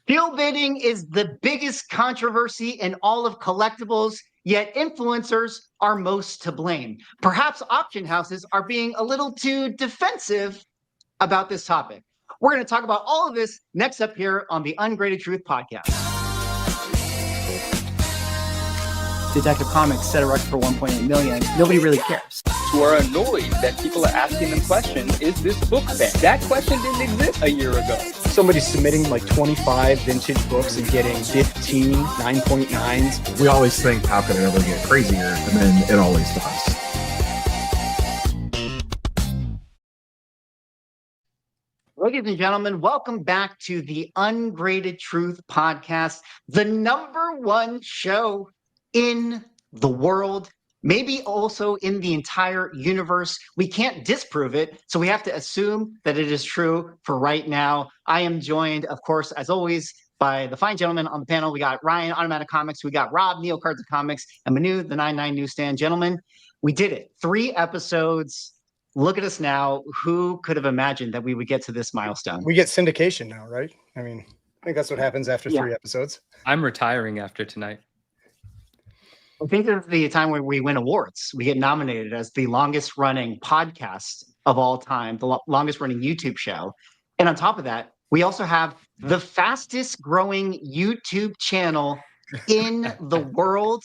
Shill bidding is the biggest controversy in all of collectibles, yet influencers are most to blame. Perhaps auction houses are being a little too defensive about this topic. We're going to talk about all of this next up here on the Ungraded Truth podcast. Detective Comics set a record for 1.8 million. Nobody really cares. Who are annoyed that people are asking them questions, is this book banned? That question didn't exist a year ago. Somebody's submitting like 25 vintage books and getting 15 9.9s. We always think, how can it ever get crazier? And then it always does. Ladies and gentlemen, welcome back to the Ungraded Truth podcast, the #1 show in the world, maybe also in the entire universe. We can't disprove it, so we have to assume that it is true for right now. I am joined, of course, as always, by the fine gentlemen on the panel. We got Ryan, Automatic Comics. We got Rob, Neo Cards of Comics, and Manu, the 99 Newsstand. Gentlemen, we did it. 3 episodes. Look at us now. Who could have imagined that we would get to this milestone? We get syndication now, right? I mean, I think that's what happens after 3 episodes. I'm retiring after tonight. I think this is the time where we win awards. We get nominated as the longest running podcast of all time, the longest running YouTube show. And on top of that, we also have the fastest growing YouTube channel in the world.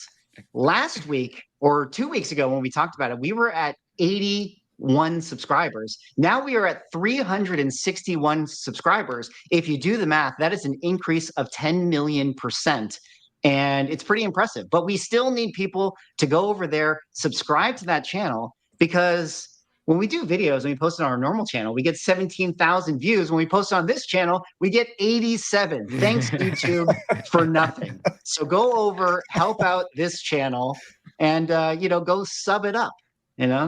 Last week or 2 weeks ago when we talked about it, we were at 81 subscribers. Now we are at 361 subscribers. If you do the math, that is an increase of 10 million%. And it's pretty impressive. But we still need people to go over there, subscribe to that channel, because when we do videos and we post it on our normal channel, we get 17,000 views. When we post it on this channel, we get 87. Thanks, YouTube, for nothing. So go over, help out this channel, and go sub it up.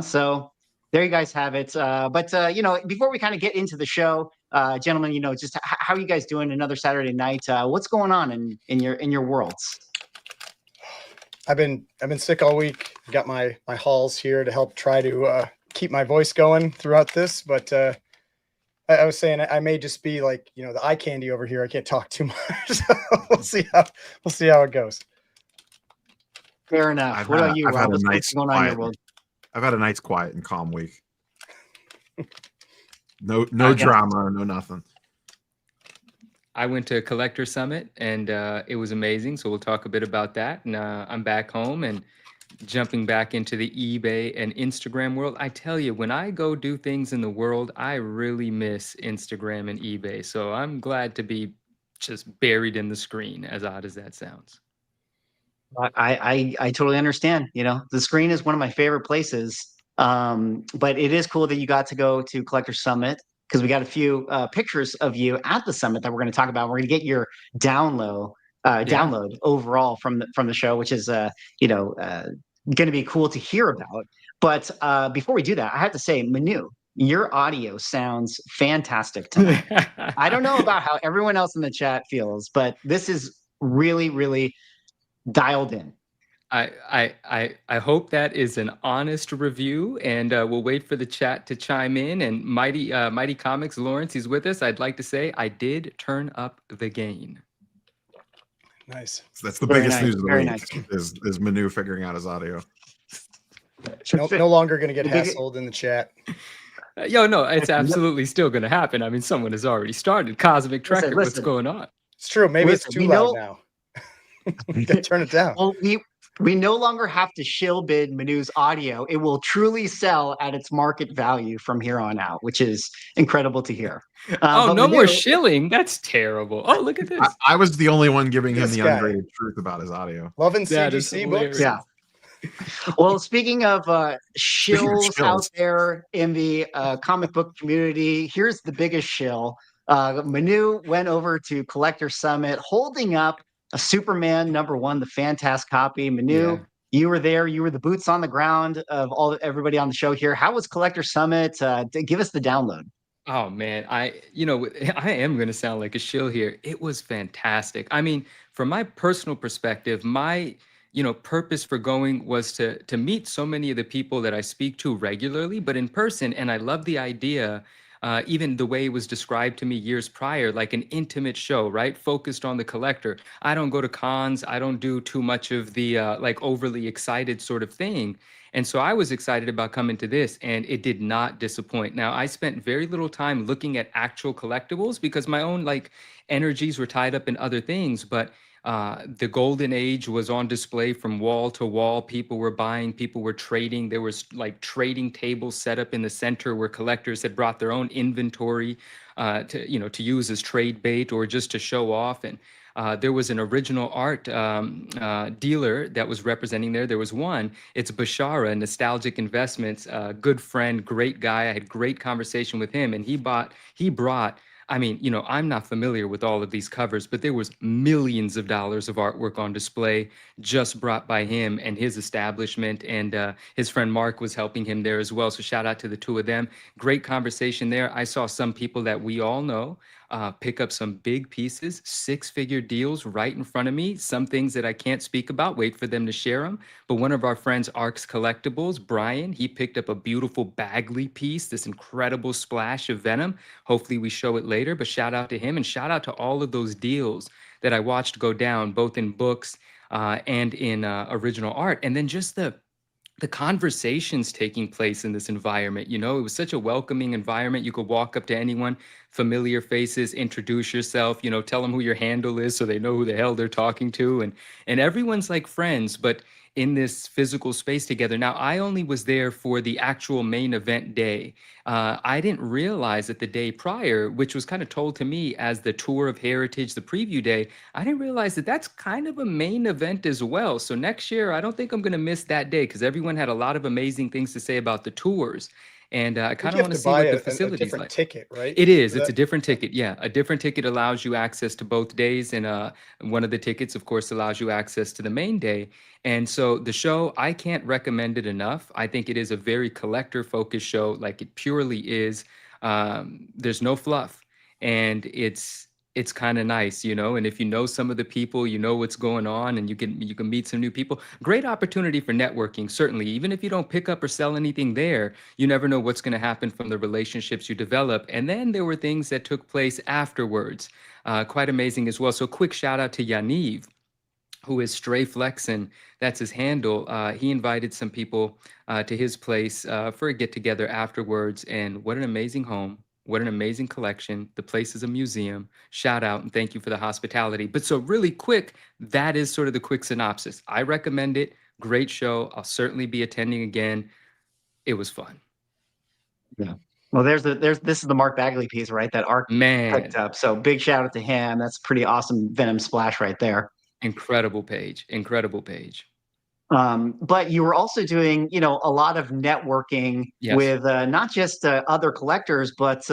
So there you guys have it. But before we kind of get into the show, gentlemen, just how are you guys doing another Saturday night? What's going on in your worlds? I've been sick all week. Got my halls here to help try to keep my voice going throughout this. But I was saying I may just be like, the eye candy over here. I can't talk too much. So we'll see how it goes. Fair enough. What about you, Rob? What's going on in your world? I've had a nice, quiet, and calm week. No drama, no nothing. I went to a collector summit and it was amazing. So we'll talk a bit about that. And I'm back home and jumping back into the eBay and Instagram world. I tell you, when I go do things in the world, I really miss Instagram and eBay. So I'm glad to be just buried in the screen, as odd as that sounds. I totally understand. The screen is one of my favorite places. But it is cool that you got to go to Collector Summit, because we got a few pictures of you at the summit that we're going to talk about. We're going to get your download overall from the show, which is going to be cool to hear about. But before we do that, I have to say, Manu, your audio sounds fantastic tonight. I don't know about how everyone else in the chat feels, but this is really, really dialed in. I hope that is an honest review, and we'll wait for the chat to chime in. And Mighty Comics Lawrence, he's with us. I'd like to say I did turn up the gain. Nice. So that's the biggest news of the week. Is Manu figuring out his audio. No longer going to get hassled in the chat. No, it's absolutely still going to happen. I mean, someone has already started. Cosmic Trekker, what's going on? It's true. Maybe it's too loud now. You got to turn it down. Well, we no longer have to shill bid Manu's audio. It will truly sell at its market value from here on out, which is incredible to hear. No more shilling. That's terrible. Oh, look at this. I was the only one giving him the ungraded truth about his audio. Loving CGC books. Yeah. Well, speaking of shills out there in the comic book community, here's the biggest shill. Manu went over to Collector Summit holding up a Superman #1, the Fantastic copy. Manu, you were there. You were the boots on the ground of everybody on the show here. How was Collector Summit? Give us the download. Oh man, I am going to sound like a shill here. It was fantastic. I mean, from my personal perspective, my purpose for going was to meet so many of the people that I speak to regularly, but in person. And I love the idea even the way it was described to me years prior, like an intimate show, right? Focused on the collector. I don't go to cons. I don't do too much of the like overly excited sort of thing. And so I was excited about coming to this, and it did not disappoint. Now, I spent very little time looking at actual collectibles because my own like energies were tied up in other things. But the golden age was on display from wall to wall. People were buying, people were trading. There was like trading tables set up in the center where collectors had brought their own inventory to use as trade bait or just to show off. And there was an original art dealer that was representing there. There was one. It's Bashara, Nostalgic Investments, good friend, great guy. I had great conversation with him, and he brought. I mean, I'm not familiar with all of these covers, but there was millions of dollars of artwork on display just brought by him and his establishment. And his friend Mark was helping him there as well. So shout out to the two of them. Great conversation there. I saw some people that we all know pick up some big pieces, six-figure deals right in front of me. Some things that I can't speak about, wait for them to share them. But one of our friends, Arcs Collectables, Brian, he picked up a beautiful Bagley piece, this incredible splash of Venom. Hopefully we show it later, but shout out to him and shout out to all of those deals that I watched go down, both in books and in original art. And then just the conversations taking place in this environment. It was such a welcoming environment. You could walk up to anyone, familiar faces, introduce yourself, tell them who your handle is so they know who the hell they're talking to. And everyone's like friends, but in this physical space together. Now, I only was there for the actual main event day. I didn't realize that the day prior, which was kind of told to me as the tour of heritage, the preview day, I didn't realize that that's kind of a main event as well. So next year, I don't think I'm going to miss that day because everyone had a lot of amazing things to say about the tours. And I kind of want to see what the facilities a different like. Ticket, right? It is. It's a different ticket. Yeah, a different ticket allows you access to both days, and one of the tickets, of course, allows you access to the main day. And so the show, I can't recommend it enough. I think it is a very collector-focused show, like it purely is. There's no fluff, and it's kind of nice, and if you know some of the people, you know what's going on, and you can meet some new people. Great opportunity for networking, certainly. Even if you don't pick up or sell anything there, you never know what's going to happen from the relationships you develop. And then there were things that took place afterwards, quite amazing as well. So quick shout out to Yaniv, who is Stray Flexin. That's his handle. He invited some people to his place for a get together afterwards, and what an amazing home. What an amazing collection. The place is a museum. Shout out and thank you for the hospitality. But so really quick, that is sort of the quick synopsis. I recommend it. Great show. I'll certainly be attending again. It was fun. Yeah. Well, this is the Mark Bagley piece, right? That Art picked up. So big shout out to him. That's pretty awesome Venom splash right there. Incredible page. Incredible page. But you were also doing, a lot of networking with not just other collectors, but,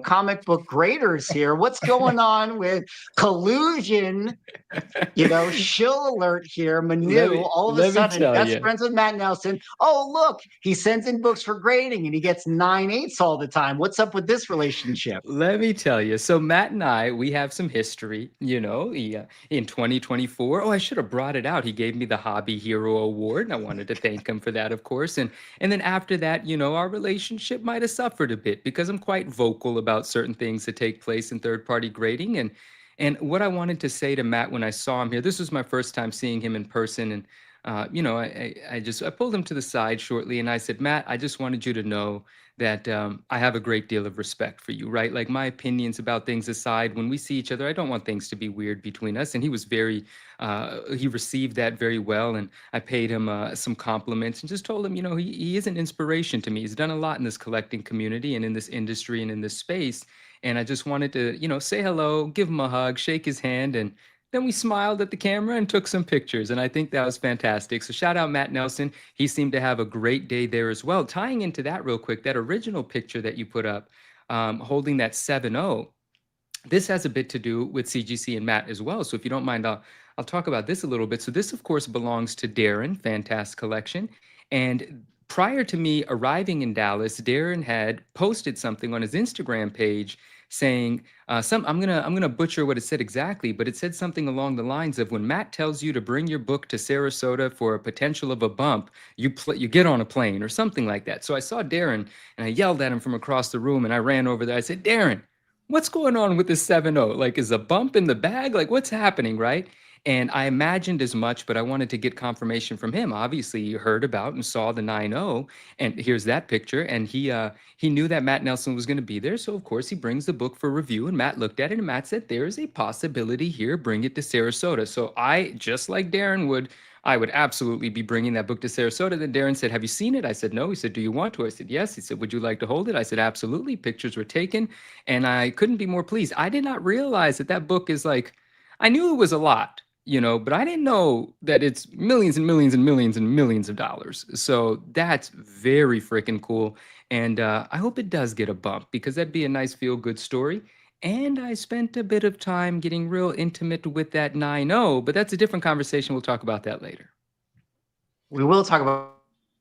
comic book graders here. What's going on with collusion? Shill alert here. Manu, all of a sudden, best friends with Matt Nelson. Oh, look, he sends in books for grading and he gets 9/8 all the time. What's up with this relationship? Let me tell you. So Matt and I, we have some history, in 2024. Oh, I should have brought it out. He gave me the Hobby Hero Award, and I wanted to thank him for that, of course. And then after that, our relationship might have suffered a bit because I'm quite vocal about certain things that take place in third-party grading. And what I wanted to say to Matt when I saw him here, this was my first time seeing him in person, and I pulled him to the side shortly, and I said, Matt, I just wanted you to know that I have a great deal of respect for you, right? Like my opinions about things aside, when we see each other, I don't want things to be weird between us. And he was he received that very well. And I paid him some compliments and just told him, he is an inspiration to me. He's done a lot in this collecting community and in this industry and in this space. And I just wanted to, say hello, give him a hug, shake his hand, and then we smiled at the camera and took some pictures, and I think that was fantastic. So shout out Matt Nelson. He seemed to have a great day there as well. Tying into that real quick, that original picture that you put up holding that 7-0, this has a bit to do with CGC and Matt as well. So if you don't mind, I'll talk about this a little bit. So this, of course, belongs to Darren, Fantastic Collection. And prior to me arriving in Dallas, Darren had posted something on his Instagram page saying I'm gonna butcher what it said exactly, but it said something along the lines of, when Matt tells you to bring your book to Sarasota for a potential of a bump, you get on a plane or something like that. So I saw Darren and I yelled at him from across the room, and I ran over there. I said, Darren, what's going on with this 7-0? Like, is a bump in the bag? Like, what's happening, right? And I imagined as much, but I wanted to get confirmation from him. Obviously, you heard about and saw the 9-0, and here's that picture. And he knew that Matt Nelson was going to be there, so of course he brings the book for review. And Matt looked at it, and Matt said, "There is a possibility here. Bring it to Sarasota." So I, just like Darren would, I would absolutely be bringing that book to Sarasota. Then Darren said, "Have you seen it?" I said, "No." He said, "Do you want to?" I said, "Yes." He said, "Would you like to hold it?" I said, "Absolutely." Pictures were taken, and I couldn't be more pleased. I did not realize that that book is like, I knew it was a lot, but I didn't know that it's millions and millions and millions and millions of dollars. So that's very freaking cool. And I hope it does get a bump, because that'd be a nice feel-good story. And I spent a bit of time getting real intimate with that 9-0, but that's a different conversation. We'll talk about that later. We will talk about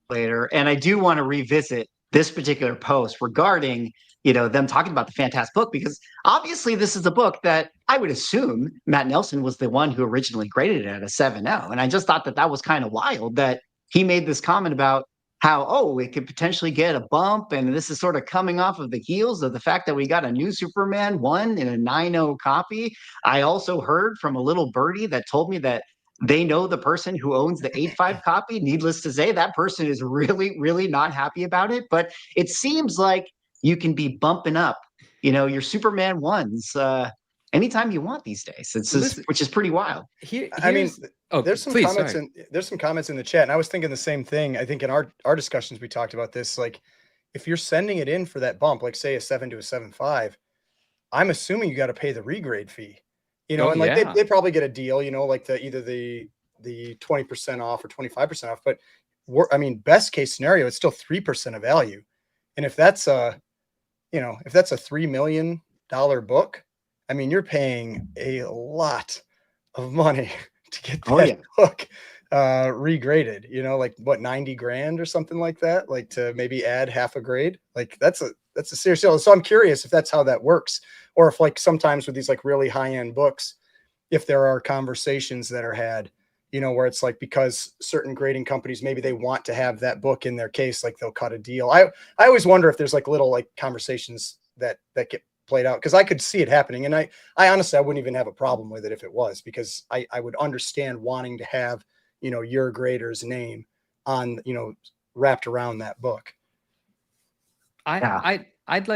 it later. And I do want to revisit this particular post regarding, them talking about the fantastic book, because obviously this is a book that I would assume Matt Nelson was the one who originally graded it at a 7.0. And I just thought that that was kind of wild that he made this comment about how, oh, it could potentially get a bump. And this is sort of coming off of the heels of the fact that we got a new Superman 1 in a 9.0 copy. I also heard from a little birdie that told me that they know the person who owns the 8.5 copy. Needless to say, that person is really, really not happy about it. But it seems like you can be bumping up, your Superman 1s anytime you want these days. It's just, which is pretty wild. There's some comments there's some comments in the chat, and I was thinking the same thing. I think in our discussions we talked about this. Like, if you're sending it in for that bump, like say a 7 to a 7.5, I'm assuming you got to pay the regrade fee. They probably get a deal, like either the 20% off or 25% off. But best case scenario, it's still 3% of value. And if that's a $3 million book, you're paying a lot of money to get that book regraded. Like what, 90 grand or something like that, like to maybe add half a grade. Like that's a serious deal. So I'm curious if that's how that works, or if like sometimes with these like really high-end books, if there are conversations that are had, where it's like, because certain grading companies, maybe they want to have that book in their case, like they'll cut a deal. I always wonder if there's like little like conversations that get played out, because I could see it happening. And I honestly, I wouldn't even have a problem with it if it was, because I would understand wanting to have, your grader's name on, wrapped around that book. I'd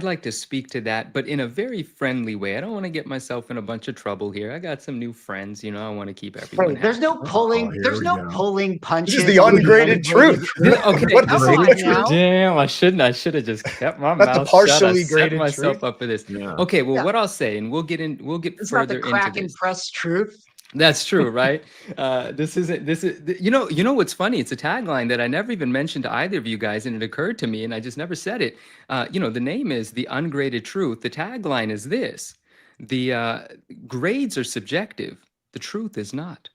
like to speak to that, but in a very friendly way. I don't want to get myself in a bunch of trouble here. I got some new friends, I want to keep everyone happy. There's no pulling. There's no pulling punches. This is the ungraded truth. Okay, damn! I should have just kept my mouth shut. I set myself up for this. Yeah. Okay, well, what I'll say, and we'll get it's further not the crack into and this. press truth. That's true, right? This is what's funny? It's a tagline that I never even mentioned to either of you guys, and it occurred to me, and I just never said it. The name is The Ungraded Truth. The tagline is this: the grades are subjective. The truth is not.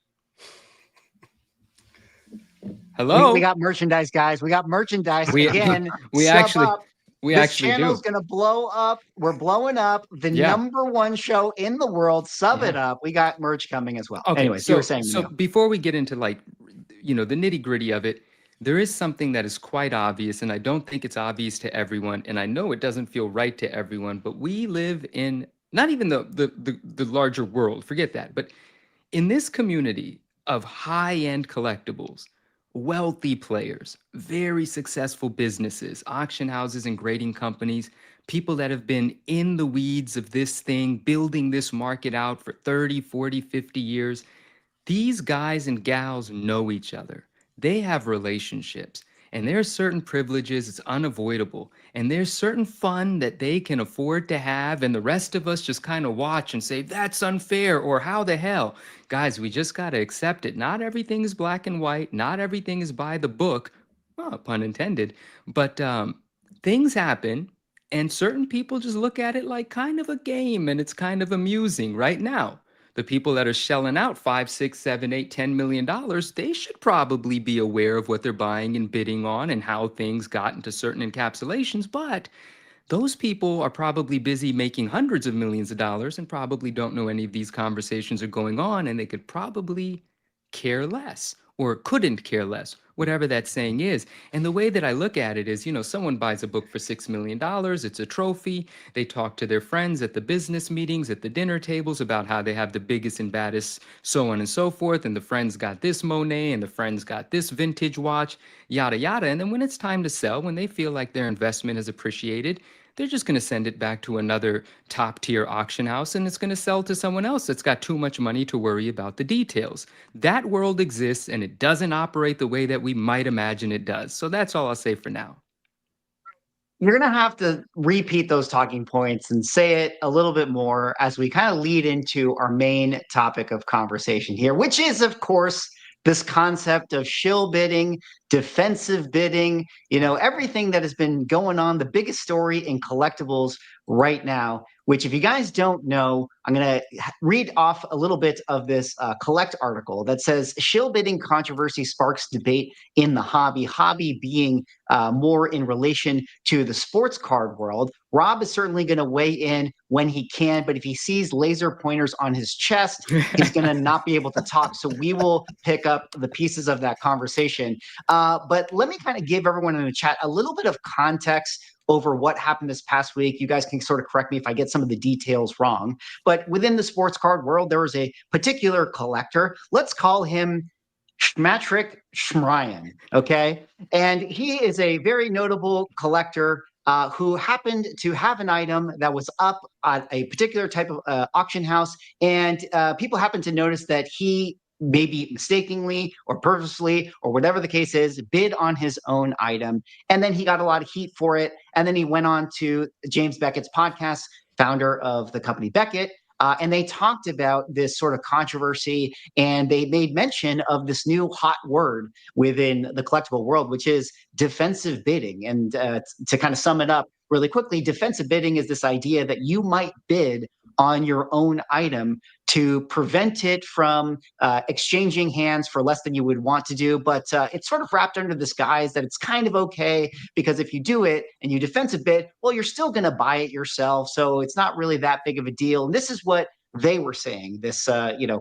Hello? We got merchandise, guys. We got merchandise. Again, we this channel's going to blow up. We're blowing up. The number one show in the world. Sub it up. We got merch coming as well. Okay, anyways, you were saying. So before we get into the nitty gritty of it, there is something that is quite obvious, and I don't think it's obvious to everyone. And I know it doesn't feel right to everyone, but we live in not even the larger world. Forget that. But in this community of high-end collectibles, wealthy players, very successful businesses, auction houses and grading companies, people that have been in the weeds of this thing, building this market out for 30, 40, 50 years. These guys and gals know each other. They have relationships, and there's certain privileges, it's unavoidable. And there's certain fun that they can afford to have, and the rest of us just kind of watch and say, that's unfair, or how the hell? Guys, we just got to accept it. Not everything is black and white. Not everything is by the book, well, pun intended. But things happen, and certain people just look at it like kind of a game, and it's kind of amusing right now. the people that are shelling out 5, 6, 7, 8, $10 million, they should probably be aware of what they're buying and bidding on and how things got into certain encapsulations. But those people are probably busy making hundreds of millions of dollars and probably don't know any of these conversations are going on, and they could probably care less or couldn't care less, whatever that saying is. And the way that I look at it is, someone buys a book for $6 million, it's a trophy. They talk to their friends at the business meetings, at the dinner tables about how they have the biggest and baddest, so on and so forth. And the friends got this Monet and the friends got this vintage watch, yada, yada. And then when it's time to sell, when they feel like their investment has appreciated, they're just going to send it back to another top tier auction house, and it's going to sell to someone else that's got too much money to worry about the details. That world exists, and it doesn't operate the way that we might imagine it does. So that's all I'll say for now. You're going to have to repeat those talking points and say it a little bit more as we kind of lead into our main topic of conversation here, which is, of course, this concept of shill bidding, defensive bidding, everything that has been going on, the biggest story in collectibles right now, which if you guys don't know, I'm going to read off a little bit of this Collect article that says shill bidding controversy sparks debate in the hobby being more in relation to the sports card world. Rob is certainly going to weigh in when he can, but if he sees laser pointers on his chest, he's going to not be able to talk. So we will pick up the pieces of that conversation. But let me kind of give everyone in the chat a little bit of context over what happened this past week. You guys can sort of correct me if I get some of the details wrong. But within the sports card world, there was a particular collector. Let's call him Schmatrick Schmryan, okay? And he is a very notable collector who happened to have an item that was up at a particular type of auction house, and people happened to notice that he maybe mistakenly or purposely or whatever the case is, bid on his own item. And then he got a lot of heat for it. And then he went on to James Beckett's podcast, founder of the company Beckett. And they talked about this sort of controversy, and they made mention of this new hot word within the collectible world, which is defensive bidding. And to kind of sum it up really quickly, defensive bidding is this idea that you might bid on your own item to prevent it from exchanging hands for less than you would want to do. But it's sort of wrapped under this guise that it's kind of okay, because if you do it and you defensive bid, well, you're still going to buy it yourself. So it's not really that big of a deal. And this is what they were saying, this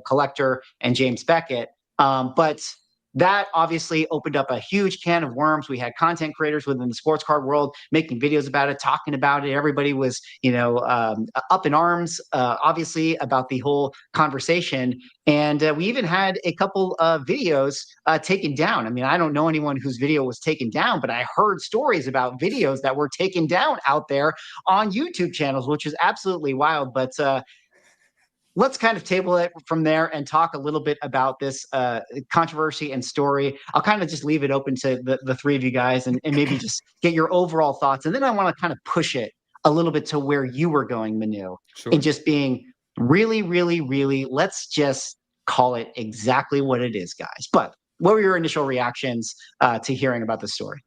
collector and James Beckett. But that obviously opened up a huge can of worms. We had content creators within the sports card world making videos about it, talking about it. Everybody was, up in arms, obviously, about the whole conversation. And we even had a couple of videos taken down. I mean, I don't know anyone whose video was taken down, but I heard stories about videos that were taken down out there on YouTube channels, which is absolutely wild. But let's kind of table it from there and talk a little bit about this controversy and story. I'll kind of just leave it open to the three of you guys and maybe just get your overall thoughts. And then I want to kind of push it a little bit to where you were going, Manu, Sure. and just being really, really, really, let's just call it exactly what it is, guys. But what were your initial reactions to hearing about the story?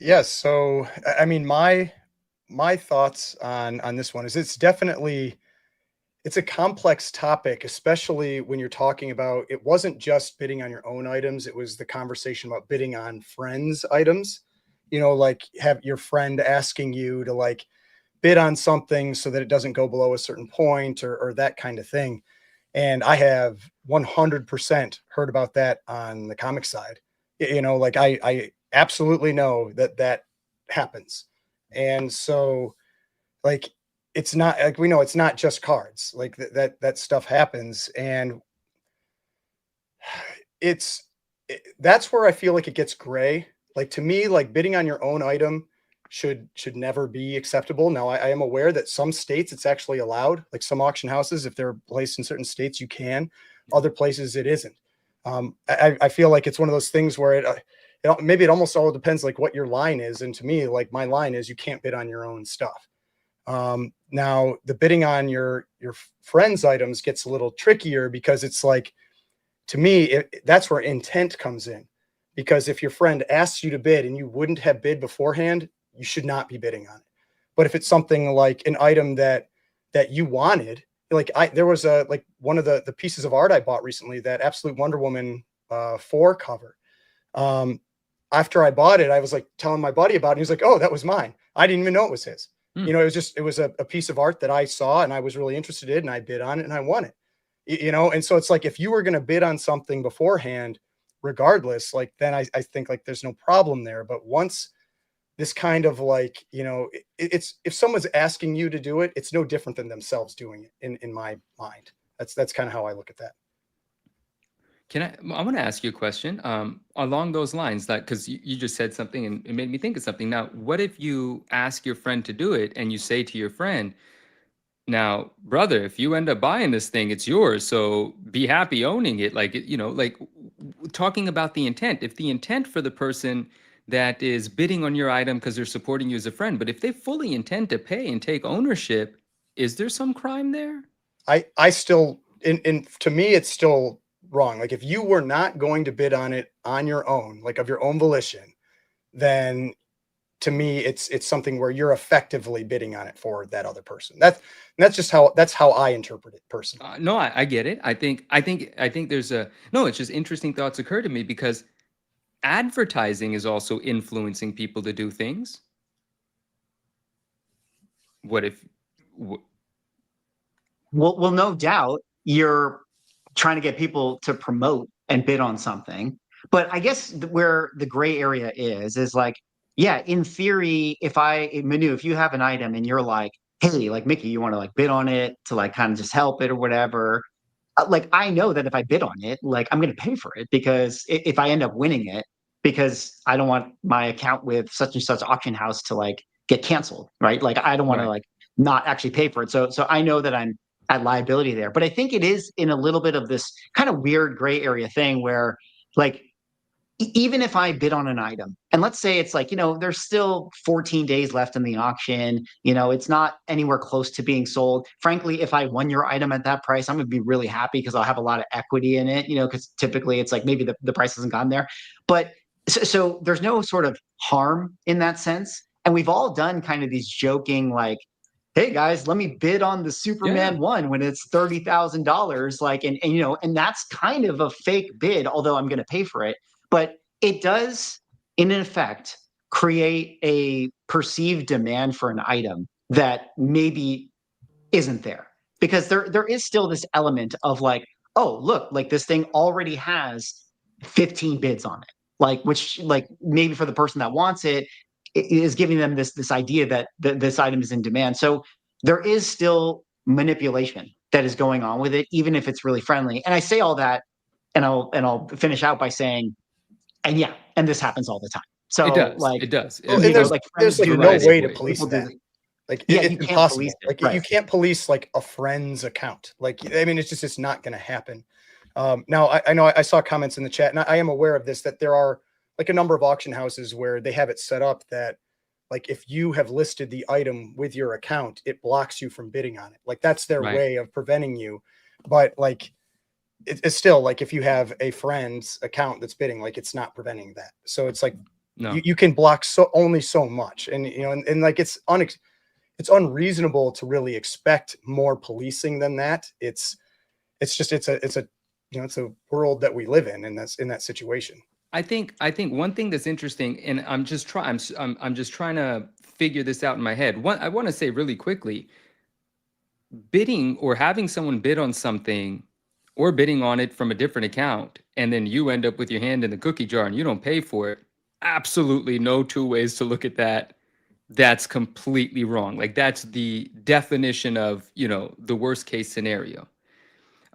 Yes. So, I mean, my thoughts on this one is it's a complex topic, especially when you're talking about, it wasn't just bidding on your own items. It was the conversation about bidding on friends' items, like have your friend asking you to like bid on something so that it doesn't go below a certain point or that kind of thing. And I have 100% heard about that on the comic side. Like I absolutely know that happens. And so like, it's not like, we know it's not just cards, like that stuff happens. And that's where I feel like it gets gray. Like to me, like bidding on your own item should never be acceptable. Now I am aware that some states it's actually allowed, like some auction houses, if they're placed in certain states, you can, other places it isn't. I feel like it's one of those things where maybe it almost all depends like what your line is. And to me, like my line is you can't bid on your own stuff. Now the bidding on your friend's items gets a little trickier because it's like, to me, that's where intent comes in, because if your friend asks you to bid and you wouldn't have bid beforehand, you should not be bidding on it. But if it's something like an item that you wanted like there was a like one of the pieces of art I bought recently, that Absolute Wonder Woman 4 cover. After I bought it, I was like telling my buddy about it. He was like, "Oh, that was mine. I didn't even know it was his." Hmm. You know, it was a piece of art that I saw and I was really interested in, and I bid on it and I won it. You know, and so it's like, if you were going to bid on something beforehand, regardless, like then I think like there's no problem there. But once this kind of like, you know, it's, if someone's asking you to do it, it's no different than themselves doing it in my mind. That's kind of how I look at that. I want to ask you a question along those lines, that because you just said something and it made me think of something. Now, what if you ask your friend to do it and you say to your friend, now, brother, if you end up buying this thing, it's yours. So be happy owning it. Like, you know, like talking about the intent. If the intent for the person that is bidding on your item because they're supporting you as a friend, but if they fully intend to pay and take ownership, is there some crime there? I still, in to me, it's still wrong. Like if you were not going to bid on it on your own, like of your own volition, then to me, it's something where you're effectively bidding on it for that other person. That's just how I interpret it personally. No, I get it. I think there's a no. It's just interesting thoughts occur to me because advertising is also influencing people to do things. What if? Well, no doubt you're trying to get people to promote and bid on something. But I guess where the gray area is like, yeah, in theory, Manu, if you have an item and you're like, hey, like Mickey, you want to like bid on it to like kind of just help it or whatever. Like I know that if I bid on it, like I'm going to pay for it because if I end up winning it, because I don't want my account with such and such auction house to like get canceled, right? Like I don't want to Right. like not actually pay for it. So I know that I'm at liability there. But I think it is in a little bit of this kind of weird gray area thing where like even if I bid on an item, and let's say it's like, there's still 14 days left in the auction, it's not anywhere close to being sold. Frankly, if I won your item at that price, I'm going to be really happy because I'll have a lot of equity in it, because typically it's like maybe the price hasn't gone there. But so there's no sort of harm in that sense. And we've all done kind of these joking, like, hey guys, let me bid on the Superman one when it's $30,000. Like, and that's kind of a fake bid, although I'm going to pay for it. But it does, in effect, create a perceived demand for an item that maybe isn't there. Because there is still this element of like, oh, look, like this thing already has 15 bids on it. Like, which like maybe for the person that wants it is giving them this idea that this item is in demand. So there is still manipulation that is going on with it, even if it's really friendly. And I say all that, and I'll finish out by saying, and yeah, and this happens all the time. So It does. like, It does. Well, and there's friends like do no this, way to ways. police people do that. this. Like Yeah, it's you can't impossible. police it, Like right. you can't police like a friend's account. Like I mean, it's not going to happen. Now I know I saw comments in the chat, and I am aware of this, that there are like a number of auction houses where they have it set up that like if you have listed the item with your account, it blocks you from bidding on it. Like that's their Right. way of preventing you. But like it's still like if you have a friend's account that's bidding, like it's not preventing that. So it's like No. you can block only so much, and and like it's unreasonable to really expect more policing than that. It's a world that we live in, and that's in that situation. I think one thing that's interesting, and I'm just trying to figure this out in my head. I want to say really quickly, bidding or having someone bid on something or bidding on it from a different account, and then you end up with your hand in the cookie jar and you don't pay for it. Absolutely no two ways to look at that. That's completely wrong. Like that's the definition of, the worst case scenario.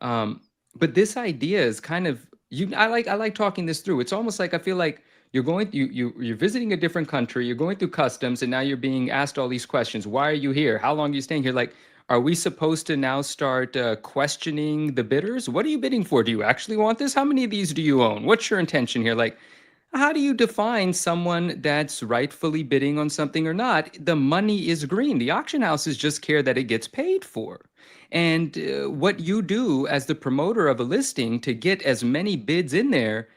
But this idea is kind of I like talking this through. It's almost like I feel like you're visiting a different country, you're going through customs, and now you're being asked all these questions. Why are you here? How long are you staying here? Like, are we supposed to now start questioning the bidders? What are you bidding for? Do you actually want this? How many of these do you own? What's your intention here? Like, how do you define someone that's rightfully bidding on something or not? The money is green. The auction houses just care that it gets paid for. And what you do as the promoter of a listing to get as many bids in there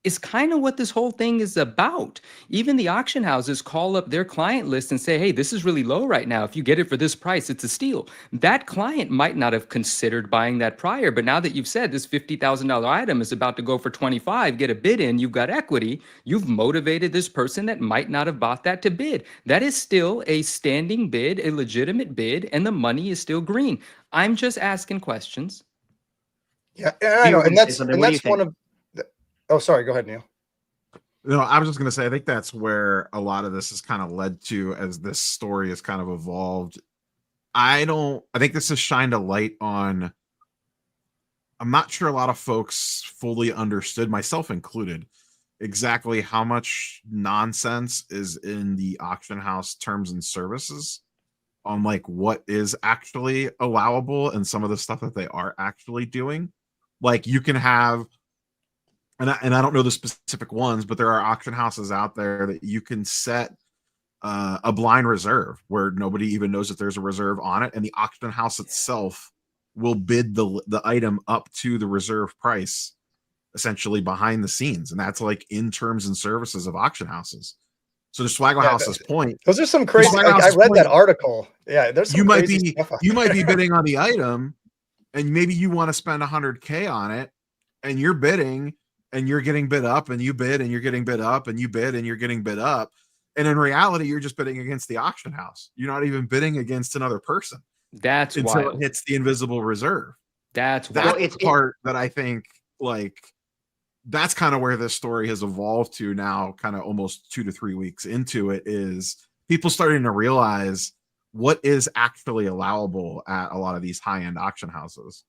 is kind of what this whole thing is about. Even the auction houses call up their client list and say, hey, this is really low right now. If you get it for this price, it's a steal. That client might not have considered buying that prior, but now that you've said this $50,000 item is about to go for 25, get a bid in, you've got equity, you've motivated this person that might not have bought that to bid. That is still a standing bid, a legitimate bid, and the money is still green. I'm just asking questions. Yeah, I know, and that's What do you one think? of. Oh, sorry. Go ahead, Neil. No, I was just going to say, I think that's where a lot of this has kind of led to as this story has kind of evolved. I think this has shined a light on, I'm not sure a lot of folks fully understood, myself included, exactly how much nonsense is in the auction house terms and services on like what is actually allowable and some of the stuff that they are actually doing. Like you can have, and I don't know the specific ones, but there are auction houses out there that you can set a blind reserve where nobody even knows that there's a reserve on it, and the auction house itself will bid the item up to the reserve price, essentially behind the scenes, and that's like in terms and services of auction houses. So to Swagglehaus's point, those are some crazy. Like, I read that article. Yeah, there's some crazy stuff out you might be there. bidding on the item, and maybe you want to spend $100K on it, and you're bidding. And you're getting bid up, and you bid, and you're getting bid up, and you bid, and you're getting bid up. And in reality, you're just bidding against the auction house. You're not even bidding against another person. That's until wild. It hits the invisible reserve. That's the part that I think, like, that's kind of where this story has evolved to now, kind of almost 2 to 3 weeks into it, is people starting to realize what is actually allowable at a lot of these high-end auction houses.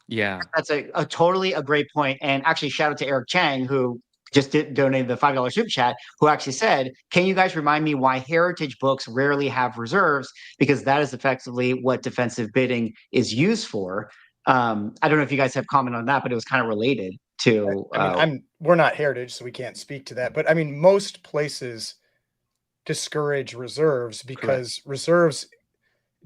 Yeah, that's a totally a great point. And actually, shout out to Eric Chang, who just donated the $5 super chat, who actually said, can you guys remind me why heritage books rarely have reserves? Because that is effectively what defensive bidding is used for. I don't know if you guys have comment on that, but it was kind of related to. I mean, we're not heritage, so we can't speak to that. But I mean, most places discourage reserves because reserves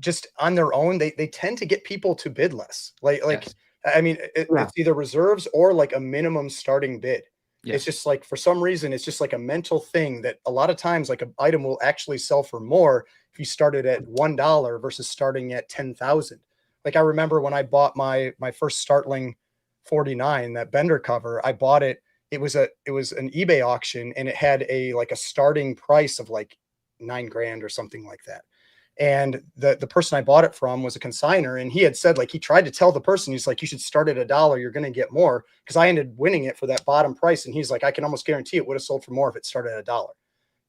just on their own, they tend to get people to bid less. Yes. I mean, it's either reserves or like a minimum starting bid. Yes. It's just like, for some reason, it's just like a mental thing that a lot of times, like an item will actually sell for more if you started at $1 versus starting at 10,000. Like I remember when I bought my first Startling 49, that Bender cover, I bought it. It was an eBay auction, and it had a starting price of like $9,000 or something like that. And the person I bought it from was a consignor, and he had said, like, he tried to tell the person, he's like, you should start at $1, you're going to get more, because I ended winning it for that bottom price. And he's like, I can almost guarantee it would have sold for more if it started at $1,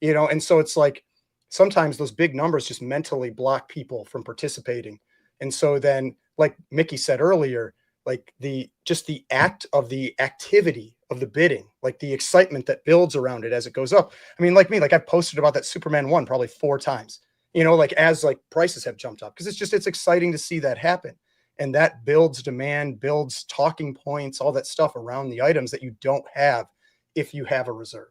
you know? And so it's like, sometimes those big numbers just mentally block people from participating. And so then, like Mickey said earlier, like the act of the activity of the bidding, like the excitement that builds around it as it goes up. I mean, like me, like I've posted about that Superman 1 probably 4 times. You know, like as like prices have jumped up, because it's exciting to see that happen. And that builds demand, builds talking points, all that stuff around the items that you don't have if you have a reserve.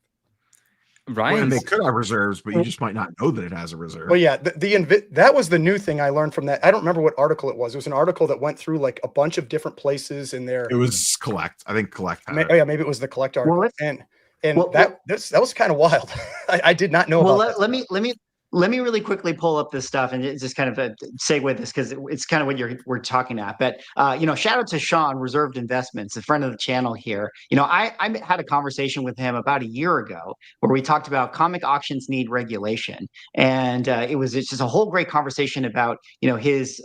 Right. Well, and they could have reserves, but you just might not know that it has a reserve. Well, yeah, that was the new thing I learned from that. I don't remember what article it was. It was an article that went through like a bunch of different places in there. It was Collect. I think Collect. Oh yeah, maybe it was the Collect article. Well, that was kind of wild. I did not know about that. Let me really quickly pull up this stuff and just kind of segue this, because it's kind of what we're talking at. But shout out to Sean, Reserved Investments, a friend of the channel here. I had a conversation with him about a year ago where we talked about comic auctions need regulation, and it's just a whole great conversation about his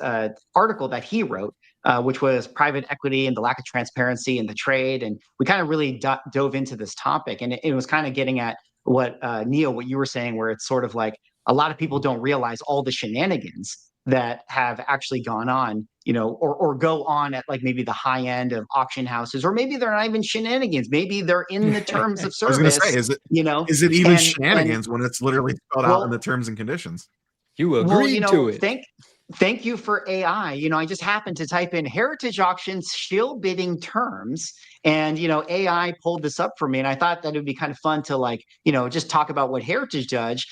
article that he wrote. Which was private equity and the lack of transparency in the trade, and we kind of really dove into this topic, and it was kind of getting at what Neil, what you were saying, where it's sort of like a lot of people don't realize all the shenanigans that have actually gone on, or go on at like maybe the high end of auction houses, or maybe they're not even shenanigans. Maybe they're in the terms of service. I was going to say, is it even shenanigans when it's literally spelled out in the terms and conditions? You agree to it. thank you for AI. I just happened to type in heritage auctions shill bidding terms, and AI pulled this up for me, and I thought that it would be kind of fun to just talk about what Heritage does.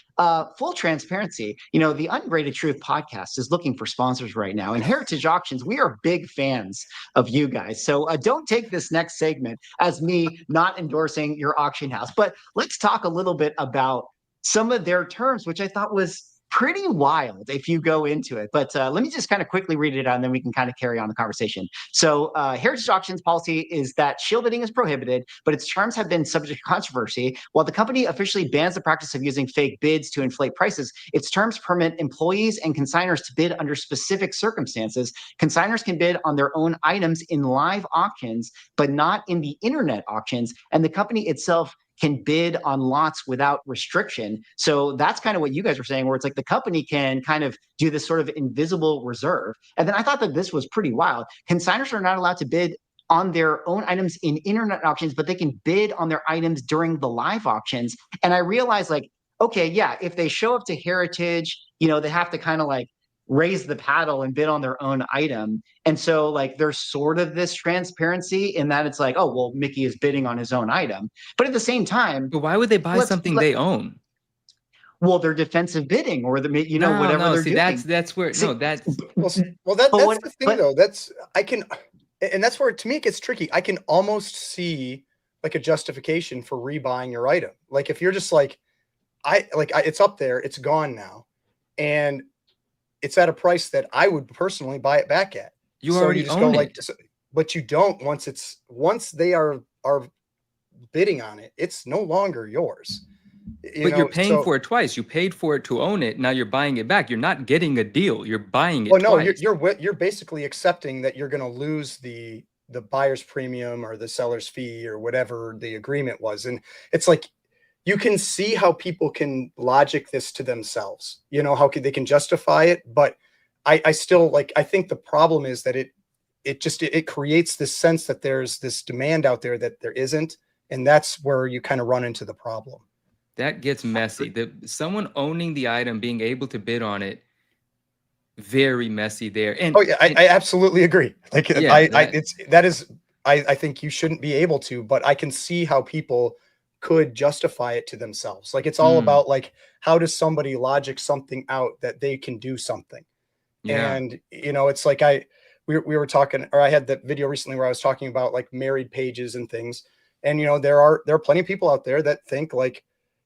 Full transparency, the Ungraded Truth podcast is looking for sponsors right now, and Heritage Auctions, we are big fans of you guys. So don't take this next segment as me not endorsing your auction house, but let's talk a little bit about some of their terms, which I thought was pretty wild if you go into it. But let me just kind of quickly read it out, and then we can kind of carry on the conversation. So Heritage Auctions policy is that shill bidding is prohibited, but its terms have been subject to controversy. While the company officially bans the practice of using fake bids to inflate prices, its terms permit employees and consigners to bid under specific circumstances. Consigners can bid on their own items in live auctions, but not in the internet auctions. And the company itself can bid on lots without restriction. So that's kind of what you guys were saying, where it's like the company can kind of do this sort of invisible reserve. And then I thought that this was pretty wild. Consigners are not allowed to bid on their own items in internet auctions, but they can bid on their items during the live auctions. And I realized, like, okay, yeah, if they show up to Heritage, they have to kind of like raise the paddle and bid on their own item. And so like there's sort of this transparency in that it's like, oh, well, Mickey is bidding on his own item. But at the same time, But why would they buy something they own? Well, they're defensive bidding, or No, whatever they're see, doing. that's where See, no, that's That's what- the thing but- though. And that's where to me it gets tricky. I can almost see like a justification for rebuying your item. Like if you're just like, it's up there, it's gone now, and it's at a price that I would personally buy it back at. you already own it. But you don't once they are bidding on it, it's no longer yours. But you're paying for it twice. You paid for it to own it. Now you're buying it back. You're not getting a deal. You're buying it twice. You're basically accepting that you're going to lose the buyer's premium or the seller's fee or whatever the agreement was. And it's like, you can see how people can logic this to themselves, how they can justify it. But I still I think the problem is that it creates this sense that there's this demand out there that there isn't. And that's where you kind of run into the problem. That gets messy. Someone owning the item, being able to bid on it, very messy there. And I absolutely agree. Like Yeah, I think you shouldn't be able to, but I can see how people could justify it to themselves. Like it's all about like, how does somebody logic something out that they can do something? yeah. And it's like we were talking, or I had that video recently where I was talking about like married pages and things. And there are plenty of people out there that think like,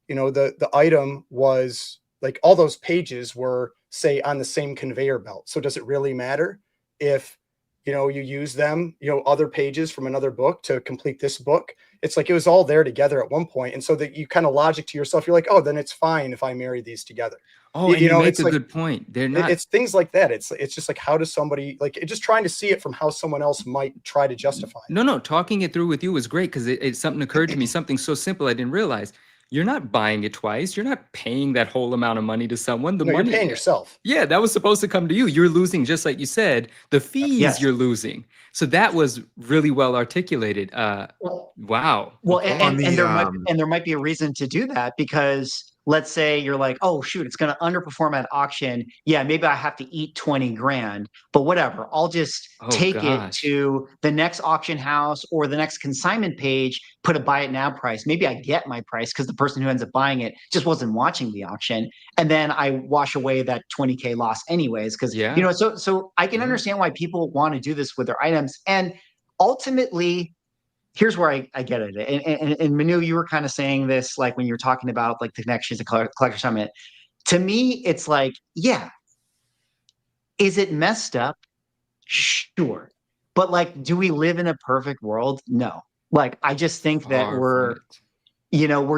the item was like all those pages were say on the same conveyor belt. So does it really matter if you use them, other pages from another book to complete this book? It's like it was all there together at one point. And so that you kind of logic to yourself, you're like, oh, then it's fine if I marry these together. Oh, and you make a good point. They're not. It's things like that. It's just like, how does somebody just trying to see it from how someone else might try to justify it. No. Talking it through with you was great because it's something occurred to me, something so simple I didn't realize. You're not buying it twice. You're not paying that whole amount of money to someone. You're paying yourself. Yeah, that was supposed to come to you. You're losing, just like you said, the fees Yes. you're losing. So that was really well articulated. Wow. Well, Okay. and there might be a reason to do that, because let's say you're like, oh shoot, it's going to underperform at auction. Yeah, maybe I have to eat 20 grand, but whatever. I'll just take it to the next auction house or the next consignment page, put a buy it now price. Maybe I get my price because the person who ends up buying it just wasn't watching the auction. And then I wash away that 20K loss anyways. Because, so I can understand why people want to do this with their items. And ultimately, here's where I get it. And Manu, you were kind of saying this, like when you were talking about like the connections to Collector Summit. To me, it's like, yeah, is it messed up? Sure. But like, do we live in a perfect world? No. Like, I just think that we're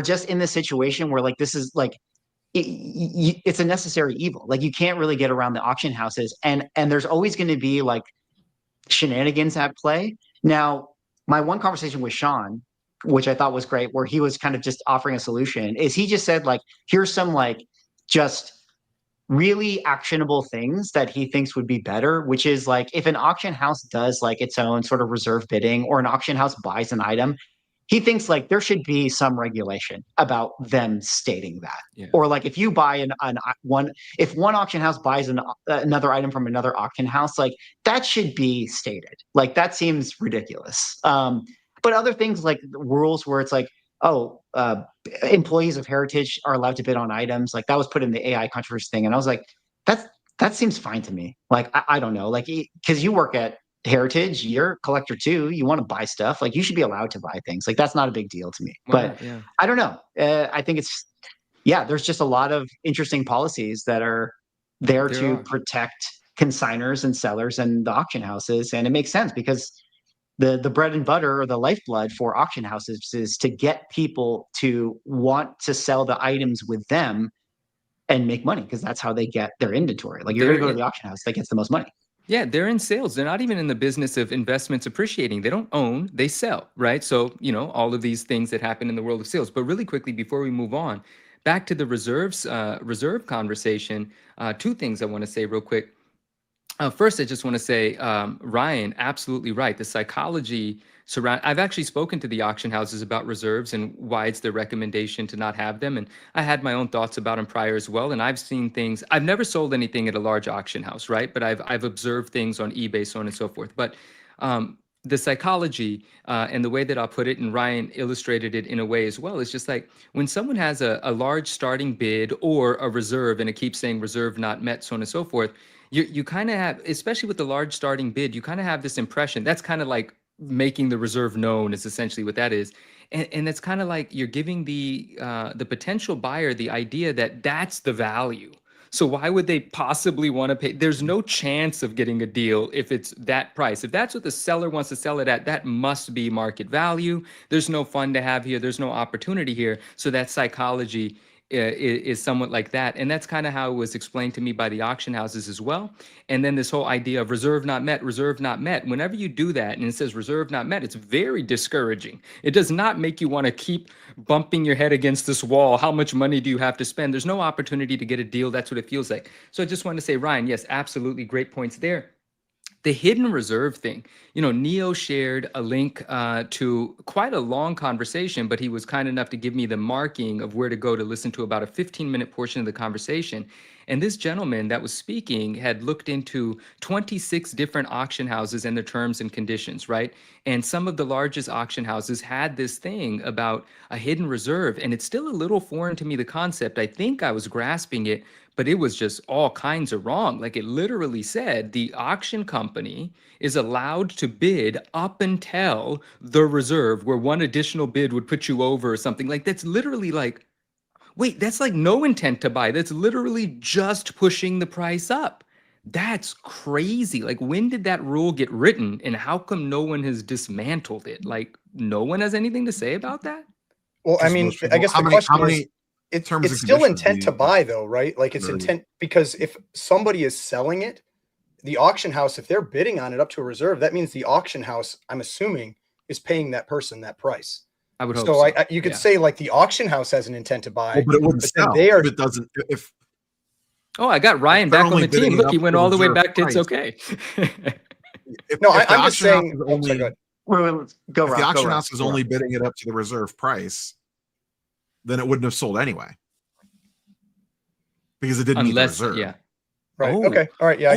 just in this situation where like, this is like, it's a necessary evil. Like you can't really get around the auction houses, and there's always going to be like shenanigans at play. Now, my one conversation with Sean, which I thought was great, where he was kind of just offering a solution, is he just said like, here's some like just really actionable things that he thinks would be better, which is like if an auction house does like its own sort of reserve bidding, or an auction house buys an item, he thinks like there should be some regulation about them stating that. Yeah. Or like if you buy if one auction house buys another item from another auction house, like that should be stated. Like that seems ridiculous. But other things like rules where it's like, oh, employees of Heritage are allowed to bid on items. Like that was put in the AI controversy thing, and I was like, that seems fine to me. Like I don't know, like because you work at Heritage, you're a collector too. You want to buy stuff, like you should be allowed to buy things. Like that's not a big deal to me. Why but not? Yeah. I don't know. I think there's just a lot of interesting policies that are there to protect consigners and sellers and the auction houses, and it makes sense because the bread and butter or the lifeblood for auction houses is to get people to want to sell the items with them and make money, because that's how they get their inventory. Like you're going to go to the auction house that gets the most money. Yeah, they're in sales. They're not even in the business of investments appreciating. They don't own, they sell, right? So, all of these things that happen in the world of sales. But really quickly, before we move on, back to the reserve conversation, two things I want to say real quick. First, I just want to say, Ryan, absolutely right. The psychology I've actually spoken to the auction houses about reserves and why it's their recommendation to not have them. And I had my own thoughts about them prior as well. And I've seen things, I've never sold anything at a large auction house, right? But I've observed things on eBay, so on and so forth. But the psychology and the way that I'll put it, and Ryan illustrated it in a way as well, is just like when someone has a large starting bid or a reserve and it keeps saying reserve not met, so on and so forth, you kind of have, especially with the large starting bid, you kind of have this impression that's kind of like making the reserve known is essentially what that is. And it's kind of like you're giving the potential buyer the idea that that's the value. So why would they possibly want to pay? There's no chance of getting a deal if it's that price. If that's what the seller wants to sell it at, that must be market value. There's no fun to have here. There's no opportunity here. So that psychology is somewhat like that. And that's kind of how it was explained to me by the auction houses as well. And then this whole idea of reserve not met, reserve not met. Whenever you do that and it says reserve not met, it's very discouraging. It does not make you want to keep bumping your head against this wall. How much money do you have to spend? There's no opportunity to get a deal. That's what it feels like. So I just wanted to say, Ryan, yes, absolutely great points there. The hidden reserve thing, Neo shared a link to quite a long conversation, but he was kind enough to give me the marking of where to go to listen to about a 15-minute portion of the conversation. And this gentleman that was speaking had looked into 26 different auction houses and their terms and conditions, right? And some of the largest auction houses had this thing about a hidden reserve. And it's still a little foreign to me, the concept. I think I was grasping it, but it was just all kinds of wrong. Like it literally said the auction company is allowed to bid up until the reserve, where one additional bid would put you over or something. Like that's literally like, wait, that's like no intent to buy. That's literally just pushing the price up. That's crazy. Like when did that rule get written and how come no one has dismantled it? Like no one has anything to say about that? Well, I mean, I guess the question is, it's still intent to buy though, right? Like it's intent, because if somebody is selling it, the auction house, if they're bidding on it up to a reserve, that means the auction house, I'm assuming, is paying that person that price. I would hope so. You could say like the auction house has an intent to buy, but it wouldn't sell if it doesn't. Oh, I got Ryan back on the team. Look, he went all the way back to it's okay. I'm just saying. Go, if the auction house is only bidding it up to the reserve price, then it wouldn't have sold anyway, because it didn't meet the reserve. Yeah. Right. Oh. Okay. All right. Yeah.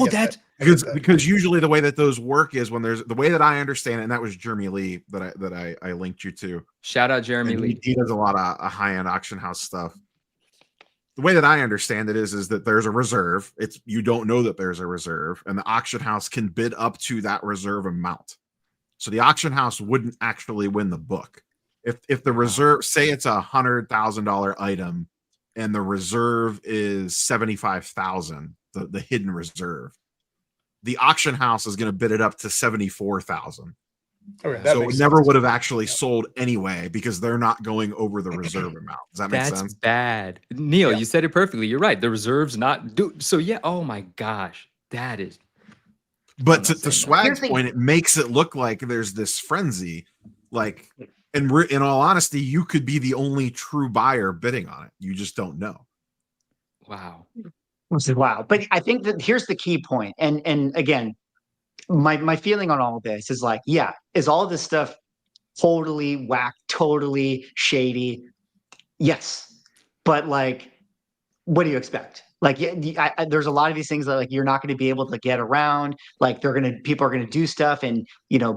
Because usually the way that those work is when there's the way that I understand it, and that was Jeremy Lee that I linked you to. Shout out Jeremy Lee. He does a lot of high-end auction house stuff. The way that I understand it is that there's a reserve. You don't know that there's a reserve, and the auction house can bid up to that reserve amount. So the auction house wouldn't actually win the book. If the reserve, say it's $100,000 item and the reserve is 75,000, the hidden reserve, the auction house is going to bid it up to 74,000. Okay, so it never would have actually sold anyway, because they're not going over the reserve amount. Does that make sense? That's bad. Neil, you said it perfectly. You're right. The reserve's not due. So yeah, oh my gosh, that is. But to Swag's point, it makes it look like there's this frenzy. Like, and in all honesty, you could be the only true buyer bidding on it. You just don't know. Wow. Wow. But I think that here's the key point. And again, my feeling on all of this is like, yeah, is all of this stuff totally whack, totally shady. Yes, but like, what do you expect? Like, there's a lot of these things that like you're not going to be able to get around. Like, people are gonna do stuff in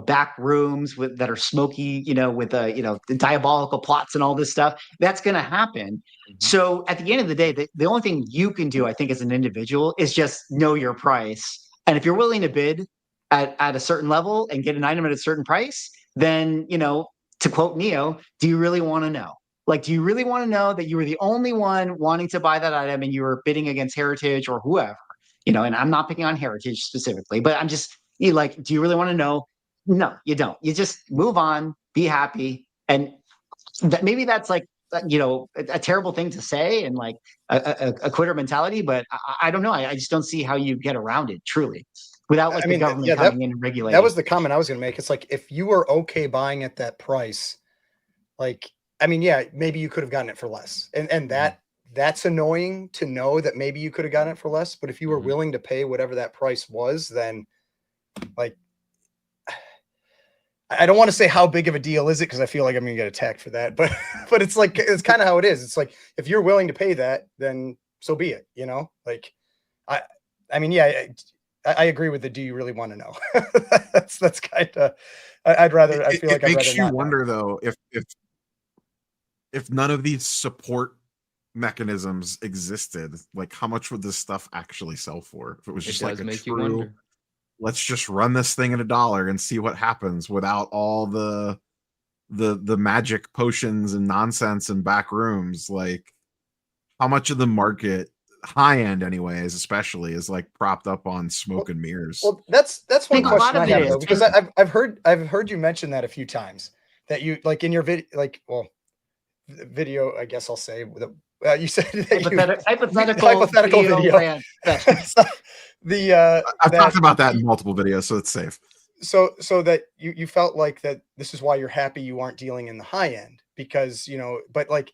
back rooms that are smoky, with the diabolical plots and all this stuff. That's gonna happen. Mhm. So at the end of the day, the only thing you can do, I think, as an individual, is just know your price. And if you're willing to bid at a certain level and get an item at a certain price, then to quote Neo, do you really want to know? Like, do you really want to know that you were the only one wanting to buy that item and you were bidding against Heritage or whoever? And I'm not picking on Heritage specifically, but I'm just like, do you really want to know? No, you don't. You just move on, be happy. And maybe that's like, a terrible thing to say and like a quitter mentality, but I don't know. I just don't see how you get around it truly without like I the mean, government yeah, coming in and that regulating. was the comment I was going to make. It's like, if you were okay buying at that price, like, I mean, yeah, maybe you could have gotten it for less. And that's annoying to know that maybe you could have gotten it for less. But if you were Mhm. willing to pay whatever that price was, then like, I don't want to say how big of a deal is it, because I feel like I'm gonna get attacked for that. But but it's like, it's kind of how it is. It's like, if you're willing to pay that, then so be it. Like, I I mean, yeah, I agree with the do you really want to know? That's kind of, I'd rather, I feel It like I'd rather makes you not know. wonder though if none of these support mechanisms existed, like how much would this stuff actually sell for? If it was It just like does a make you true, wonder. let's just run this thing at $1 and see what happens without all the magic potions and nonsense and back rooms. Like, how much of the market, high end anyways, especially, is like propped up on smoke and mirrors? Well, that's I one think a lot question of I it have, is though, because I've heard you mention that a few times, that you, like, in your video, like, well, video, I guess I'll say, you said that hypothetical video video. rant that So, the I've that talked about that in multiple videos, so it's safe. so that you felt like that this is why you're happy you aren't dealing in the high end, because but like,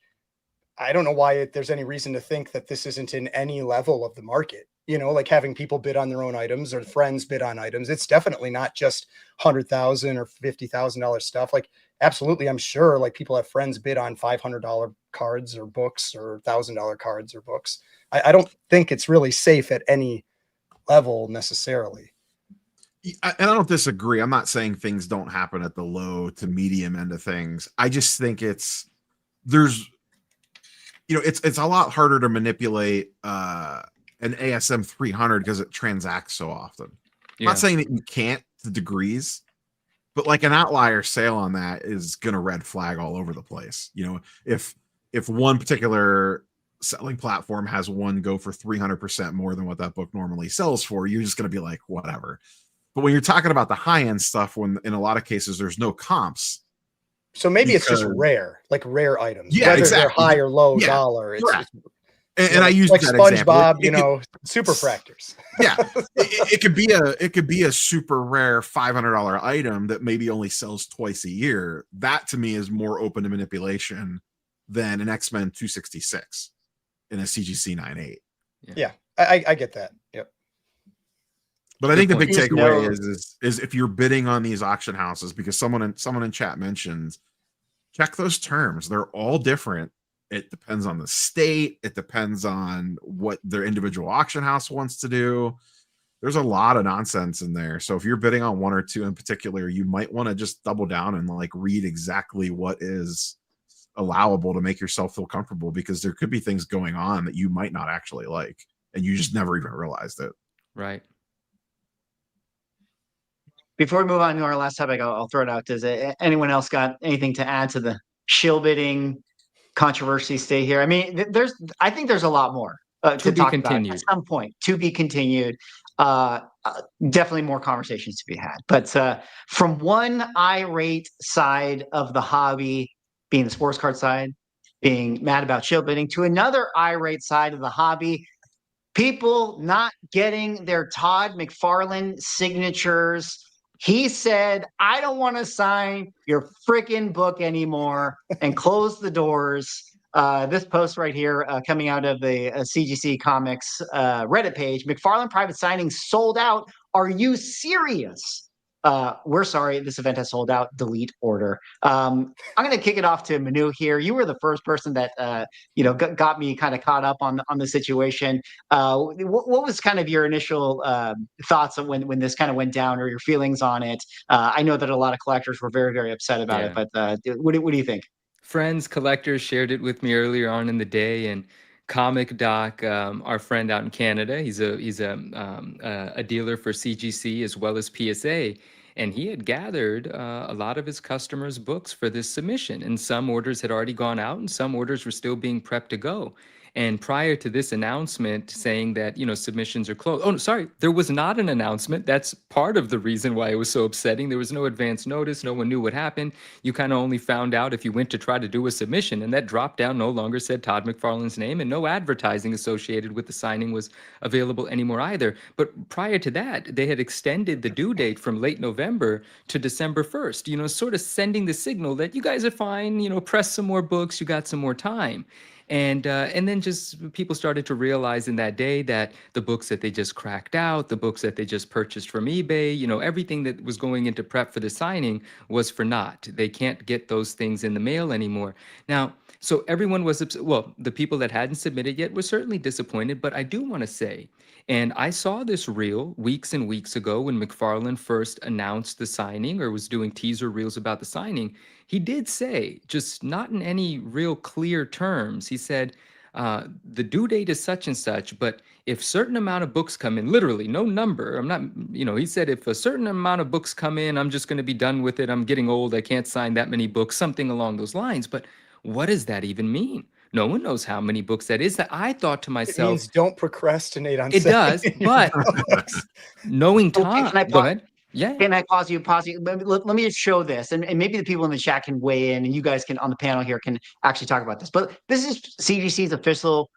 I don't know why there's any reason to think that this isn't in any level of the market. Like having people bid on their own items or friends bid on items. It's definitely not just $100,000 or $50,000 stuff. Like, absolutely, I'm sure like people have friends bid on $500 cards or books, or $1,000 cards or books. I don't think it's really safe at any level necessarily. And I don't disagree. I'm not saying things don't happen at the low to medium end of things. I just think there's it's a lot harder to manipulate an ASM 300 because it transacts so often. I'm not saying that you can't to degrees, but like an outlier sale on that is gonna red flag all over the place. If one particular selling platform has one go for 300% more than what that book normally sells for, you're just gonna be like, whatever. But when you're talking about the high end stuff, when in a lot of cases there's no comps. So maybe it's just rare, like rare items, Yeah, whether exactly. they're high or low Yeah, dollar. It's and I use like that example. SpongeBob, super fractors. Yeah, it could be a super rare $500 item that maybe only sells twice a year. That to me is more open to manipulation than an X-Men 266 in a CGC 9.8. Yeah, I get that. Yep. But I think the big Just takeaway know- is if you're bidding on these auction houses, because someone in chat mentioned, check those terms. They're all different. It depends on the state. It depends on what their individual auction house wants to do. There's a lot of nonsense in there. So if you're bidding on one or two in particular, you might want to just double down and like read exactly what is allowable to make yourself feel comfortable, because there could be things going on that you might not actually like, and you just never even realized it. Right. Before we move on to our last topic, I'll throw it out. Does anyone else got anything to add to the shill bidding controversy stay here? I mean, I think there's a lot more to be talk continued. about at some point, to be continued. Definitely more conversations to be had. But from one irate side of the hobby, being the sports card side, being mad about shill bidding, to another irate side of the hobby, people not getting their Todd McFarlane signatures. He said, I don't want to sign your freaking book anymore, and close the doors. This post right here coming out of the CGC Comics Reddit page, McFarlane private signing sold out. Are you serious? we're sorry, this event has sold out. Delete order. I'm going to kick it off to Manu here. You were the first person that got me kind of caught up on the situation. What was kind of your initial thoughts of when this kind of went down, or your feelings on it? I know that a lot of collectors were very, very upset about it, but what do you think? Friends, collectors shared it with me earlier on in the day, and Comic Doc, our friend out in Canada, he's a dealer for CGC as well as PSA, and he had gathered a lot of his customers' books for this submission, and some orders had already gone out, and some orders were still being prepped to go. And prior to this announcement saying that, submissions are closed. Oh, no, sorry, there was not an announcement. That's part of the reason why it was so upsetting. There was no advance notice. No one knew what happened. You kind of only found out if you went to try to do a submission, and that drop down no longer said Todd McFarlane's name, and no advertising associated with the signing was available anymore either. But prior to that, they had extended the due date from late November to December 1st, sort of sending the signal that you guys are fine, press some more books, you got some more time. And then just people started to realize in that day that the books that they just cracked out, the books that they just purchased from eBay, everything that was going into prep for the signing was for naught. They can't get those things in the mail anymore. Now, so everyone was, well, the people that hadn't submitted yet were certainly disappointed, but I do want to say, and I saw this reel weeks and weeks ago when McFarlane first announced the signing or was doing teaser reels about the signing. He did say, just not in any real clear terms, he said, the due date is such and such, but if certain amount of books come in, literally no number, I'm not, he said, if a certain amount of books come in, I'm just going to be done with it. I'm getting old. I can't sign that many books, something along those lines. But what does that even mean? No one knows how many books that is. That I thought to myself, it means don't procrastinate on it does, but knowing Okay, Tom, go ahead. Yeah. Can I pause you? Let me just show this, and maybe the people in the chat can weigh in, and you guys can on the panel here can actually talk about this. But this is CGC's official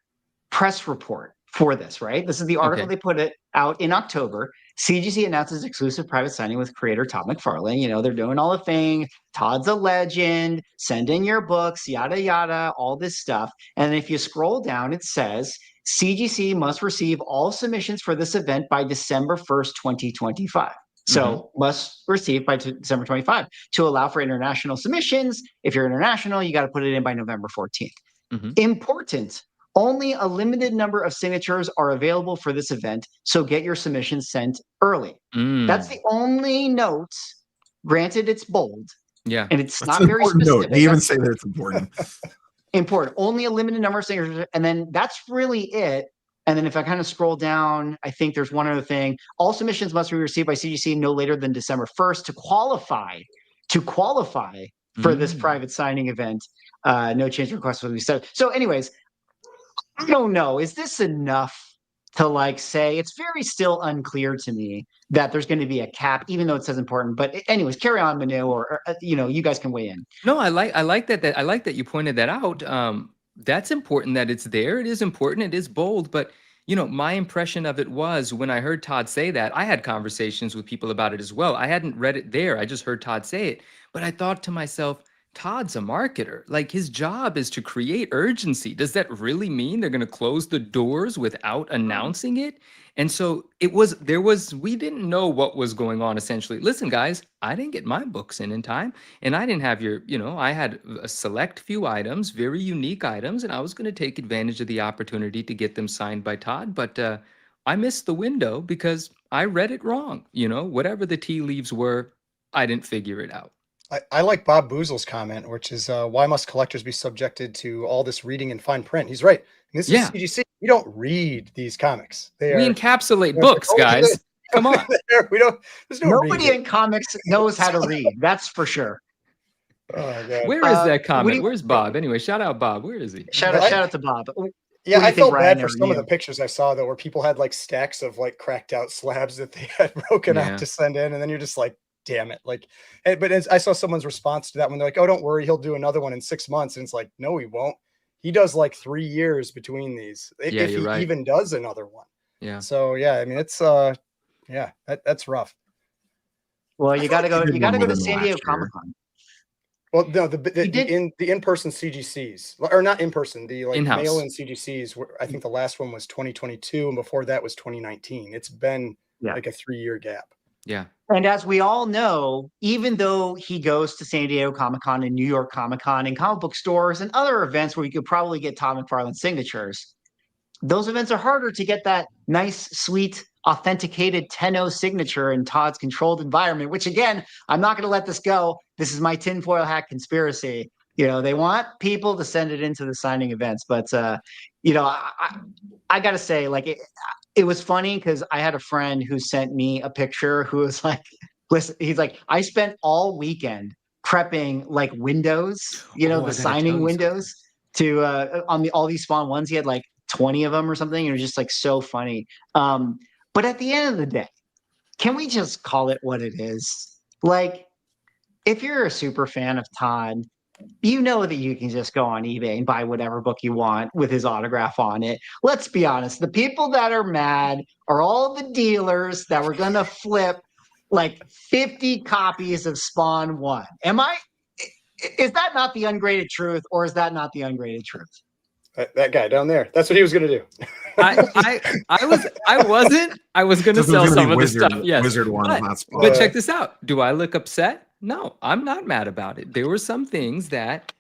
press report for this, right? This is the article they put it out in October. CGC announces exclusive private signing with creator Todd McFarlane. They're doing all the thing. Todd's a legend. Send in your books, yada yada, all this stuff. And if you scroll down, it says CGC must receive all submissions for this event by December 1st, 2025. So must receive by December 25 to allow for international submissions. If you're international, you got to put it in by November 14th. Important. Only a limited number of signatures are available for this event, so get your submissions sent early. That's the only note. Granted, it's bold. Yeah. And it's not very specific. They even say that it's important. Important. Only a limited number of signatures, and then that's really it. And then if I kind of scroll down, I think there's one other thing. All submissions must be received by CGC no later than December 1st to qualify for this private signing event. No change request will be set. So anyways, I don't know. Is this enough to say? It's very still unclear to me that there's going to be a cap, even though it says important. But anyways, carry on, Manu, or you guys can weigh in. No, I like that you pointed that out. That's important that it's there. It is important. It is bold. But, my impression of it was when I heard Todd say that, I had conversations with people about it as well. I hadn't read it there. I just heard Todd say it. But I thought to myself, Todd's a marketer. His job is to create urgency. Does that really mean they're going to close the doors without announcing it? And so we didn't know what was going on essentially. Listen, guys, I didn't get my books in time, and I didn't have I had a select few items, very unique items, and I was going to take advantage of the opportunity to get them signed by Todd. But I missed the window because I read it wrong. Whatever the tea leaves were, I didn't figure it out. I like Bob Boozle's comment, which is why must collectors be subjected to all this reading in fine print? He's right. And this is CGC. We don't read these comics. We encapsulate books, guys. Come on. We don't. There's no Nobody in comics knows how to read. That's for sure. Oh, God. Where is that comment? Where's Bob? Anyway, shout out Bob. Where is he? Shout out to Bob. Yeah, I felt bad for some of the pictures I saw though, where people had stacks of cracked out slabs that they had broken out to send in, and then you're just like, damn it. But as I saw someone's response to that when they're like, oh, don't worry, he'll do another one in 6 months. And it's like, no, he won't. He does 3 years between these. If he even does another one. Yeah. So yeah, I mean, it's that's rough. Well, you gotta go to San Diego Comic-Con. Well, no, the in-person CGCs, or not in person, the mail-in CGCs were, I think the last one was 2022, and before that was 2019. It's been a 3-year gap. Yeah. And as we all know, even though he goes to San Diego Comic-Con and New York Comic-Con and comic book stores and other events where you could probably get Todd McFarlane signatures, those events are harder to get that nice, sweet, authenticated 10-0 signature in Todd's controlled environment, which again, I'm not going to let this go. This is my tinfoil hat conspiracy. They want people to send it into the signing events, but I got to say, like, it was funny because I had a friend who sent me a picture who was like, listen, he's like, I spent all weekend prepping like windows, Oh, I the gotta signing tell you something. windows to on all these Spawn ones. He had like 20 of them or something. And it was just like so funny. But at the end of the day, can we just call it what it is? Like, if you're a super fan of Todd, you know that you can just go on eBay and buy whatever book you want with his autograph on it. Let's be honest. The people that are mad are all the dealers that were going to flip like 50 copies of Spawn 1. Is that not the ungraded truth, or is that not the ungraded truth? That guy down there. That's what he was going to do. I was going to Just sell gonna be some of the Wizard- stuff. Yes. Wizard one, But, not Spawn. but check this out. Do I look upset? No, I'm not mad about it. There were some things that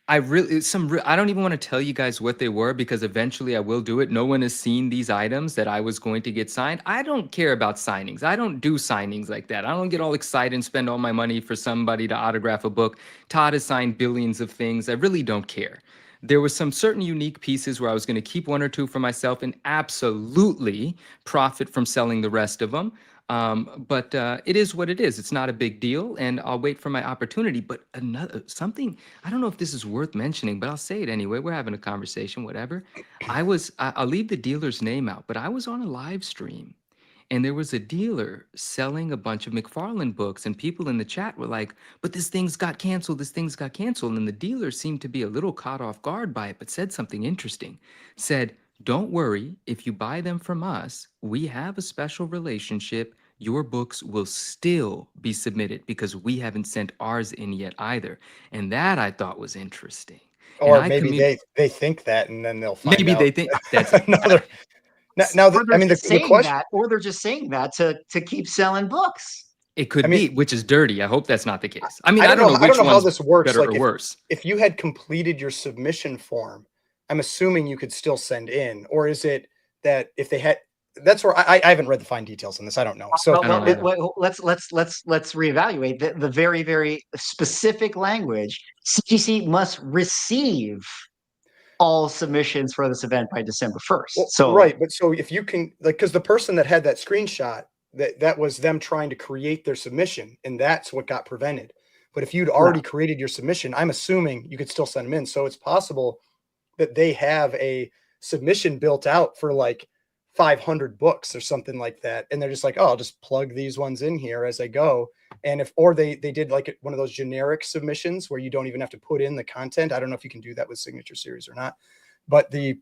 I don't even want to tell you guys what they were, because eventually I will do it. No one has seen these items that I was going to get signed. I don't care about signings. I don't do signings like that. I don't get all excited and spend all my money for somebody to autograph a book. Todd has signed billions of things. I really don't care. There were some certain unique pieces where I was going to keep one or two for myself and absolutely profit from selling the rest of them. But it is what it is. It's not a big deal, and I'll wait for my opportunity. But something, I don't know if this is worth mentioning, but I'll say it anyway. We're having a conversation, whatever. I'll leave the dealer's name out, but I was on a live stream, and there was a dealer selling a bunch of McFarlane books, and people in the chat were like, but this thing's got canceled, this thing's got canceled. And the dealer seemed to be a little caught off guard by it, but said something interesting. Said, don't worry, if you buy them from us, we have a special relationship. Your books will still be submitted because we haven't sent ours in yet either. And that I thought was interesting. Or maybe they think that, and then they'll find maybe out. They think that's another. The question, or they're just saying that to keep selling books. It could be, which is dirty. I hope that's not the case. I don't know which how this works. Better like or worse. If you had completed your submission form, I'm assuming you could still send in, or is it that if they had? That's where I haven't read the fine details on this. I don't know. So let's reevaluate the very, very specific language. CGC must receive all submissions for this event by December 1st. Right, but so if you can, like, because the person that had that screenshot, that was them trying to create their submission, and that's what got prevented. But if you'd already created your submission, I'm assuming you could still send them in. So it's possible that they have a submission built out for like 500 books or something like that, and they're just like, oh, I'll just plug these ones in here as I go. And they did like one of those generic submissions where you don't even have to put in the content. I don't know if you can do that with Signature Series or not, but they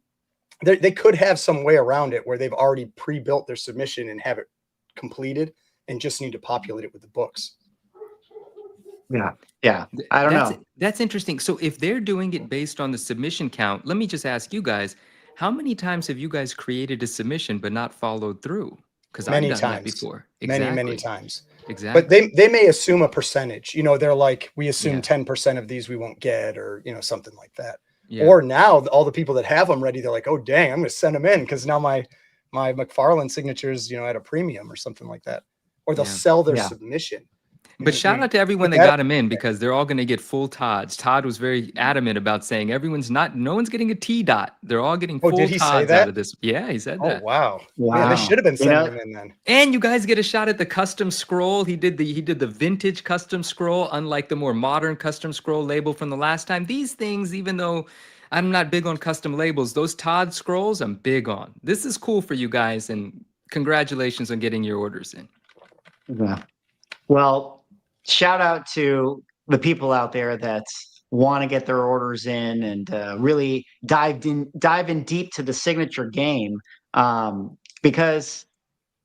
could have some way around it where they've already pre-built their submission and have it completed and just need to populate it with the books. Yeah. I don't know. That's interesting. So if they're doing it based on the submission count, let me just ask you guys, how many times have you guys created a submission but not followed through? Because I've done that before. Exactly. Many times. Exactly. But they may assume a percentage. They're like, we assume 10% of these we won't get, or something like that. Yeah. Or now all the people that have them ready, they're like, oh dang, I'm going to send them in because now my McFarlane signatures, at a premium or something like that. Or they'll sell their submission. But shout out to everyone that got them in, because they're all going to get full Todds. Todd was very adamant about saying no one's getting a T dot. They're all getting full Todds out of this. Yeah, he said that. Oh, wow. Man, they should have been sending them in then. And you guys get a shot at the custom scroll. He did the vintage custom scroll, unlike the more modern custom scroll label from the last time. These things, even though I'm not big on custom labels, those Todd scrolls I'm big on. This is cool for you guys, and congratulations on getting your orders in. Yeah. Well, shout out to the people out there that want to get their orders in and really dive in deep to the signature game, because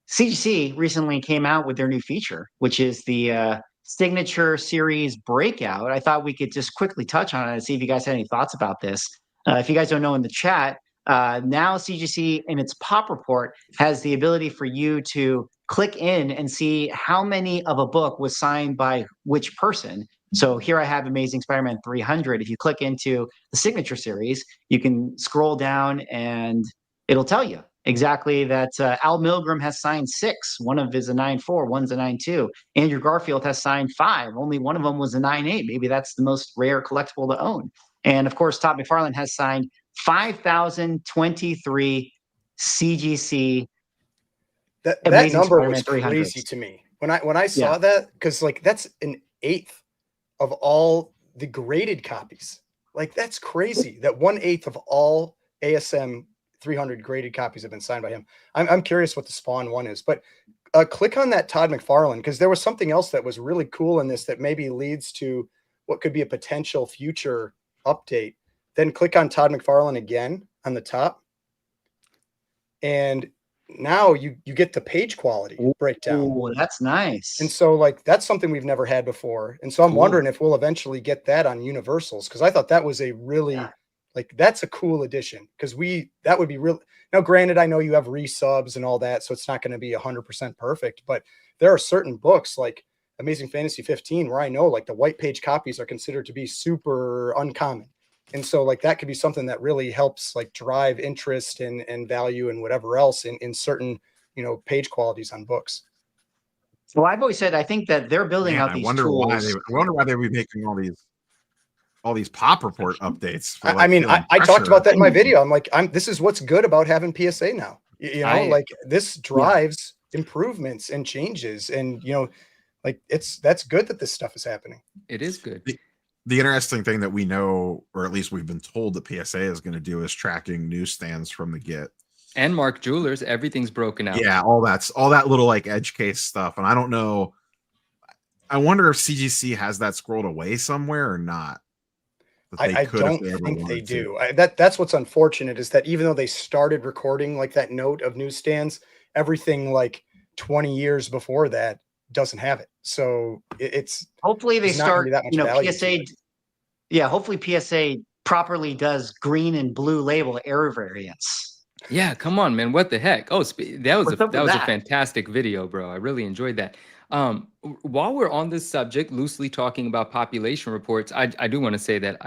CGC recently came out with their new feature, which is the Signature Series Breakout. I thought we could just quickly touch on it and see if you guys had any thoughts about this. If you guys don't know in the chat, now CGC in its pop report has the ability for you to click in and see how many of a book was signed by which person. So here I have Amazing Spider-Man 300. If you click into the signature series, you can scroll down and it'll tell you exactly that Al Milgrom has signed 6. One of is a 9.4, one's a 9.2. Andrew Garfield has signed 5. Only one of them was a 9.8. Maybe that's the most rare collectible to own. And of course, Todd McFarlane has signed 5,023 CGC. That Amazing number Spider-Man was 300s. crazy to me when I saw that, because like that's an eighth of all the graded copies. Like that's crazy that 1/8 of all ASM 300 graded copies have been signed by him. I'm curious what the Spawn one is, but click on that Todd McFarlane, because there was something else that was really cool in this that maybe leads to what could be a potential future update. Then click on Todd McFarlane again on the top, and now you get the page quality breakdown. Oh, that's nice. And so like that's something we've never had before. And so I'm Cool. wondering if we'll eventually get that on Universals, because I thought that was a really like that's a cool addition, because that would be real. Now, granted, I know you have resubs and all that, so it's not going to be 100% perfect, but there are certain books like Amazing Fantasy 15 where I know like the white page copies are considered to be super uncommon. And so like that could be something that really helps like drive interest and value and whatever else in certain, page qualities on books. Well, I've always said I think that they're building Man, out I these wonder tools. I wonder why they would be making all these pop report updates. For, I mean, feeling I talked pressure. about that in my video. I'm like, this is what's good about having PSA now. Like this drives improvements and changes, and like that's good that this stuff is happening. It is good. The interesting thing that we know, or at least we've been told that PSA is going to do, is tracking newsstands from the get. And Mark Jewelers, everything's broken out. Yeah, all that little like edge case stuff. And I don't know. I wonder if CGC has that scrolled away somewhere or not. I don't think they do. That's what's unfortunate, is that even though they started recording like that note of newsstands, everything like 20 years before that doesn't have it. So it's hopefully they start, PSA. Yeah, hopefully PSA properly does green and blue label error variants. Yeah, come on, man. What the heck? Oh, that was a that? fantastic video, bro. I really enjoyed that. While we're on this subject, loosely talking about population reports, I do want to say that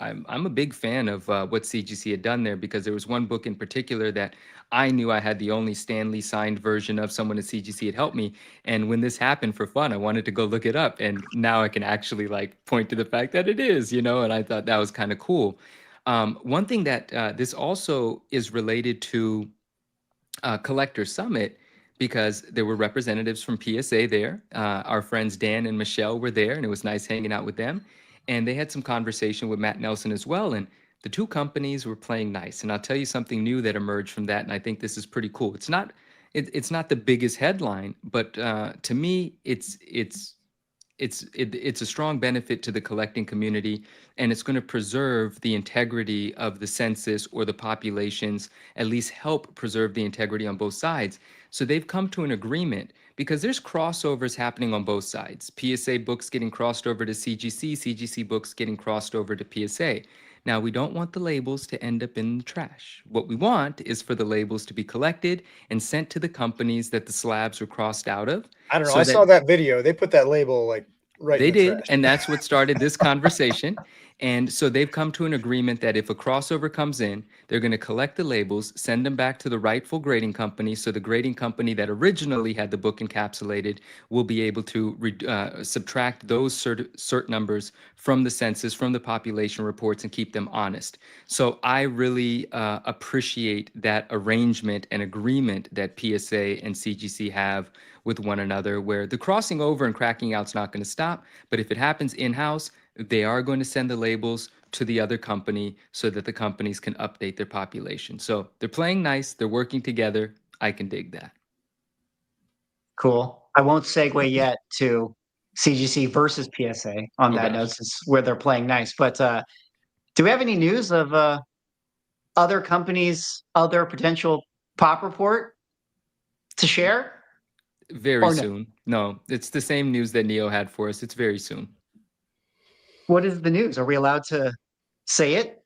I'm a big fan of what CGC had done there, because there was one book in particular that I knew I had the only Stan Lee signed version of. Someone at CGC had helped me, and when this happened for fun, I wanted to go look it up, and now I can actually like point to the fact that it is, and I thought that was kind of cool. One thing that this also is related to Collector Summit, because there were representatives from PSA there. Our friends Dan and Michelle were there, and it was nice hanging out with them. And they had some conversation with Matt Nelson as well. And the two companies were playing nice. And I'll tell you something new that emerged from that, and I think this is pretty cool. It's not the biggest headline, but to me, it's a strong benefit to the collecting community, and it's going to preserve the integrity of the census or the populations, at least help preserve the integrity on both sides. So they've come to an agreement, because there's crossovers happening on both sides. PSA books getting crossed over to CGC, CGC books getting crossed over to PSA. Now, we don't want the labels to end up in the trash. What we want is for the labels to be collected and sent to the companies that the slabs were crossed out of. I don't know. I saw that video. They put that label like right they in the did, trash. and that's what started this conversation. And so they've come to an agreement that if a crossover comes in, they're going to collect the labels, send them back to the rightful grading company. So the grading company that originally had the book encapsulated will be able to subtract those cert numbers from the census, from the population reports, and keep them honest. So I really appreciate that arrangement and agreement that PSA and CGC have with one another, where the crossing over and cracking out's not going to stop. But if it happens in-house, they are going to send the labels to the other company so that the companies can update their population. So they're playing nice. They're working together. I can dig that. Cool. I won't segue yet to CGC versus PSA on that note, since where they're playing nice. But do we have any news of other companies, other potential pop report to share? Very soon. No, it's the same news that Neo had for us. It's very soon. What is the news? Are we allowed to say it?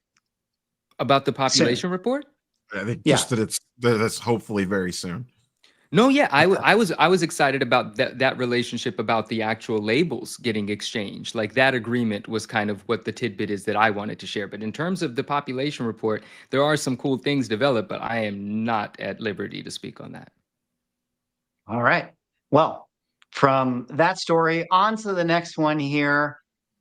About the population report? I think just that that's hopefully very soon. No, yeah, I was excited about that relationship, about the actual labels getting exchanged. Like that agreement was kind of what the tidbit is that I wanted to share. But in terms of the population report, there are some cool things developed, but I am not at liberty to speak on that. All right. Well, from that story on to the next one here.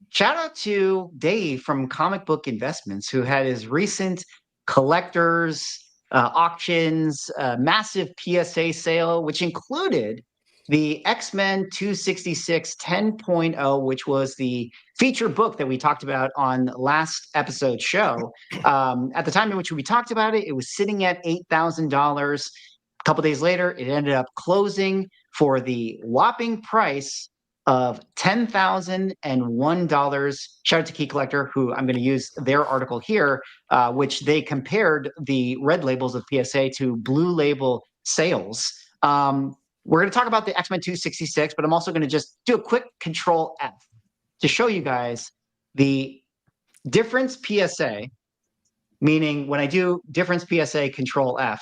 Shout out to Dave from Comic Book Investments, who had his recent collectors auctions, massive PSA sale, which included the X-Men 266 10.0, which was the feature book that we talked about on last episode's show. At the time in which we talked about it, it was sitting at $8,000. A couple days later, it ended up closing for the whopping price of $10,001. Shout out to Key Collector, who I'm going to use their article here, which they compared the red labels of PSA to blue label sales. We're going to talk about the X-Men 266, but I'm also going to just do a quick Control F to show you guys the difference PSA, meaning when I do difference PSA Control F,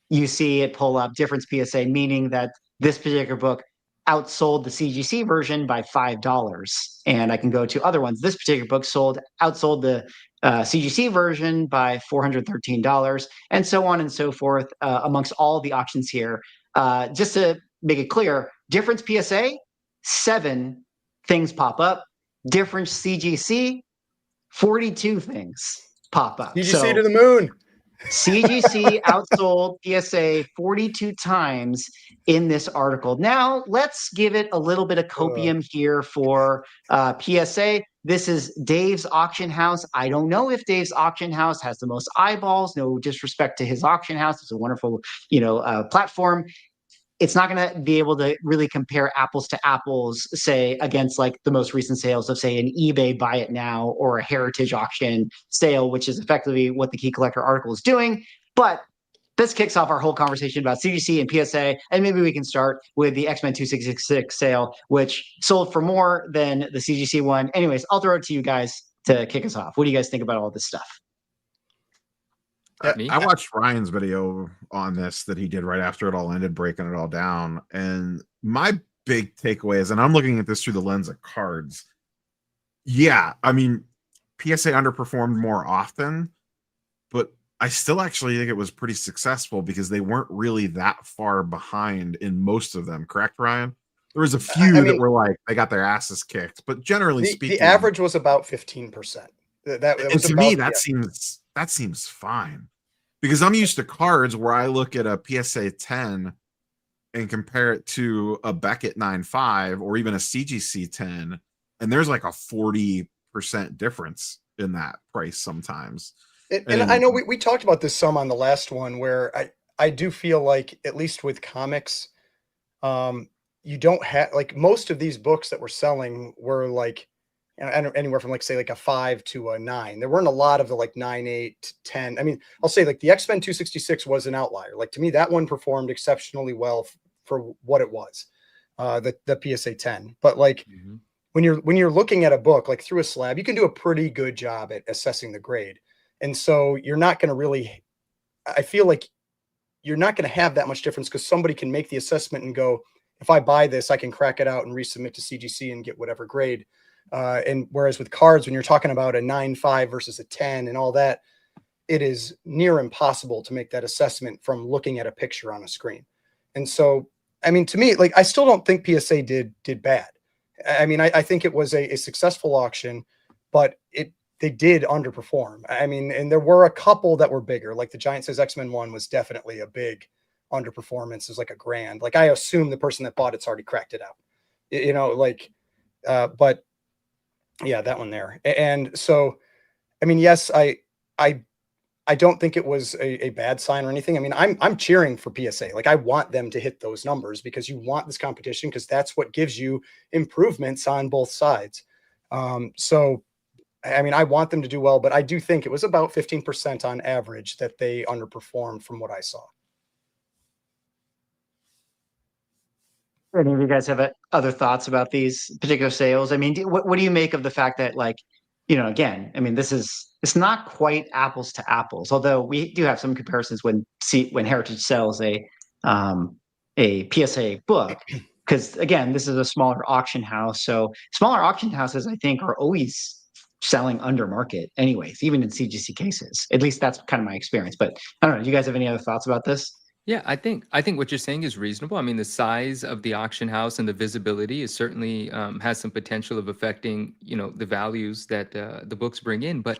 you see it pull up difference PSA, meaning that this particular book outsold the CGC version by $5. And I can go to other ones. This particular book outsold the CGC version by $413, and so on and so forth, amongst all the auctions here. Just to make it clear, difference PSA, 7 things pop up. Difference CGC, 42 things pop up. CGC to the moon. CGC outsold PSA 42 times in this article. Now, let's give it a little bit of copium here for PSA. This is Dave's auction house. I don't know if Dave's auction house has the most eyeballs. No disrespect to his auction house. It's a wonderful, platform. It's not going to be able to really compare apples to apples, say, against like the most recent sales of, say, an eBay buy it now or a heritage auction sale, which is effectively what the Key Collector article is doing. But this kicks off our whole conversation about CGC and PSA, and maybe we can start with the X-Men 266 sale, which sold for more than the CGC one. Anyways, I'll throw it to you guys to kick us off. What do you guys think about all this stuff? I watched Ryan's video on this that he did right after it all ended, breaking it all down. And my big takeaway is, and I'm looking at this through the lens of cards. Yeah, I mean, PSA underperformed more often, but I still actually think it was pretty successful because they weren't really that far behind in most of them. Correct, Ryan? There was a few that were like, they got their asses kicked, but generally speaking, the average was about 15%. That was to me, that seems fine, because I'm used to cards where I look at a PSA 10 and compare it to a Beckett 9.5 or even a CGC 10, and there's like a 40% difference in that price sometimes. And I know we talked about this some on the last one, where I do feel like, at least with comics, you don't have, like, most of these books that we're selling were like, anywhere from, like, say, like a 5 to a 9. There weren't a lot of the like 9, 8, 10. I mean, I'll say like the X-Men 266 was an outlier. Like, to me, that one performed exceptionally well for what it was, the PSA 10. But like, when you're looking at a book like through a slab, you can do a pretty good job at assessing the grade. And so you're not going to really, I feel like you're not going to have that much difference, because somebody can make the assessment and go, if I buy this, I can crack it out and resubmit to CGC and get whatever grade. And whereas with cards, when you're talking about a 9.5 versus a 10 and all that, it is near impossible to make that assessment from looking at a picture on a screen. And so, I mean, to me, like, I still don't think PSA did bad. I mean, I think it was a successful auction, but they did underperform. I mean, and there were a couple that were bigger, like the Giant Size X-Men one was definitely a big underperformance. It was like $1,000. Like, I assume the person that bought it's already cracked it out, but yeah, that one there. And so, I mean, yes, I don't think it was a bad sign or anything. I mean, I'm cheering for PSA. Like, I want them to hit those numbers, because you want this competition, because that's what gives you improvements on both sides. So, I mean, I want them to do well, but I do think it was about 15% on average that they underperformed from what I saw. Any of you guys have other thoughts about these particular sales? I mean, what do you make of the fact that, like, again, I mean, it's not quite apples to apples, although we do have some comparisons when Heritage sells a a PSA book, because again, this is a smaller auction house. So smaller auction houses, I think, are always selling under market anyways, even in CGC cases. At least that's kind of my experience. But I don't know. Do you guys have any other thoughts about this? Yeah, I think what you're saying is reasonable. I mean, the size of the auction house and the visibility is certainly has some potential of affecting, the values that the books bring in. But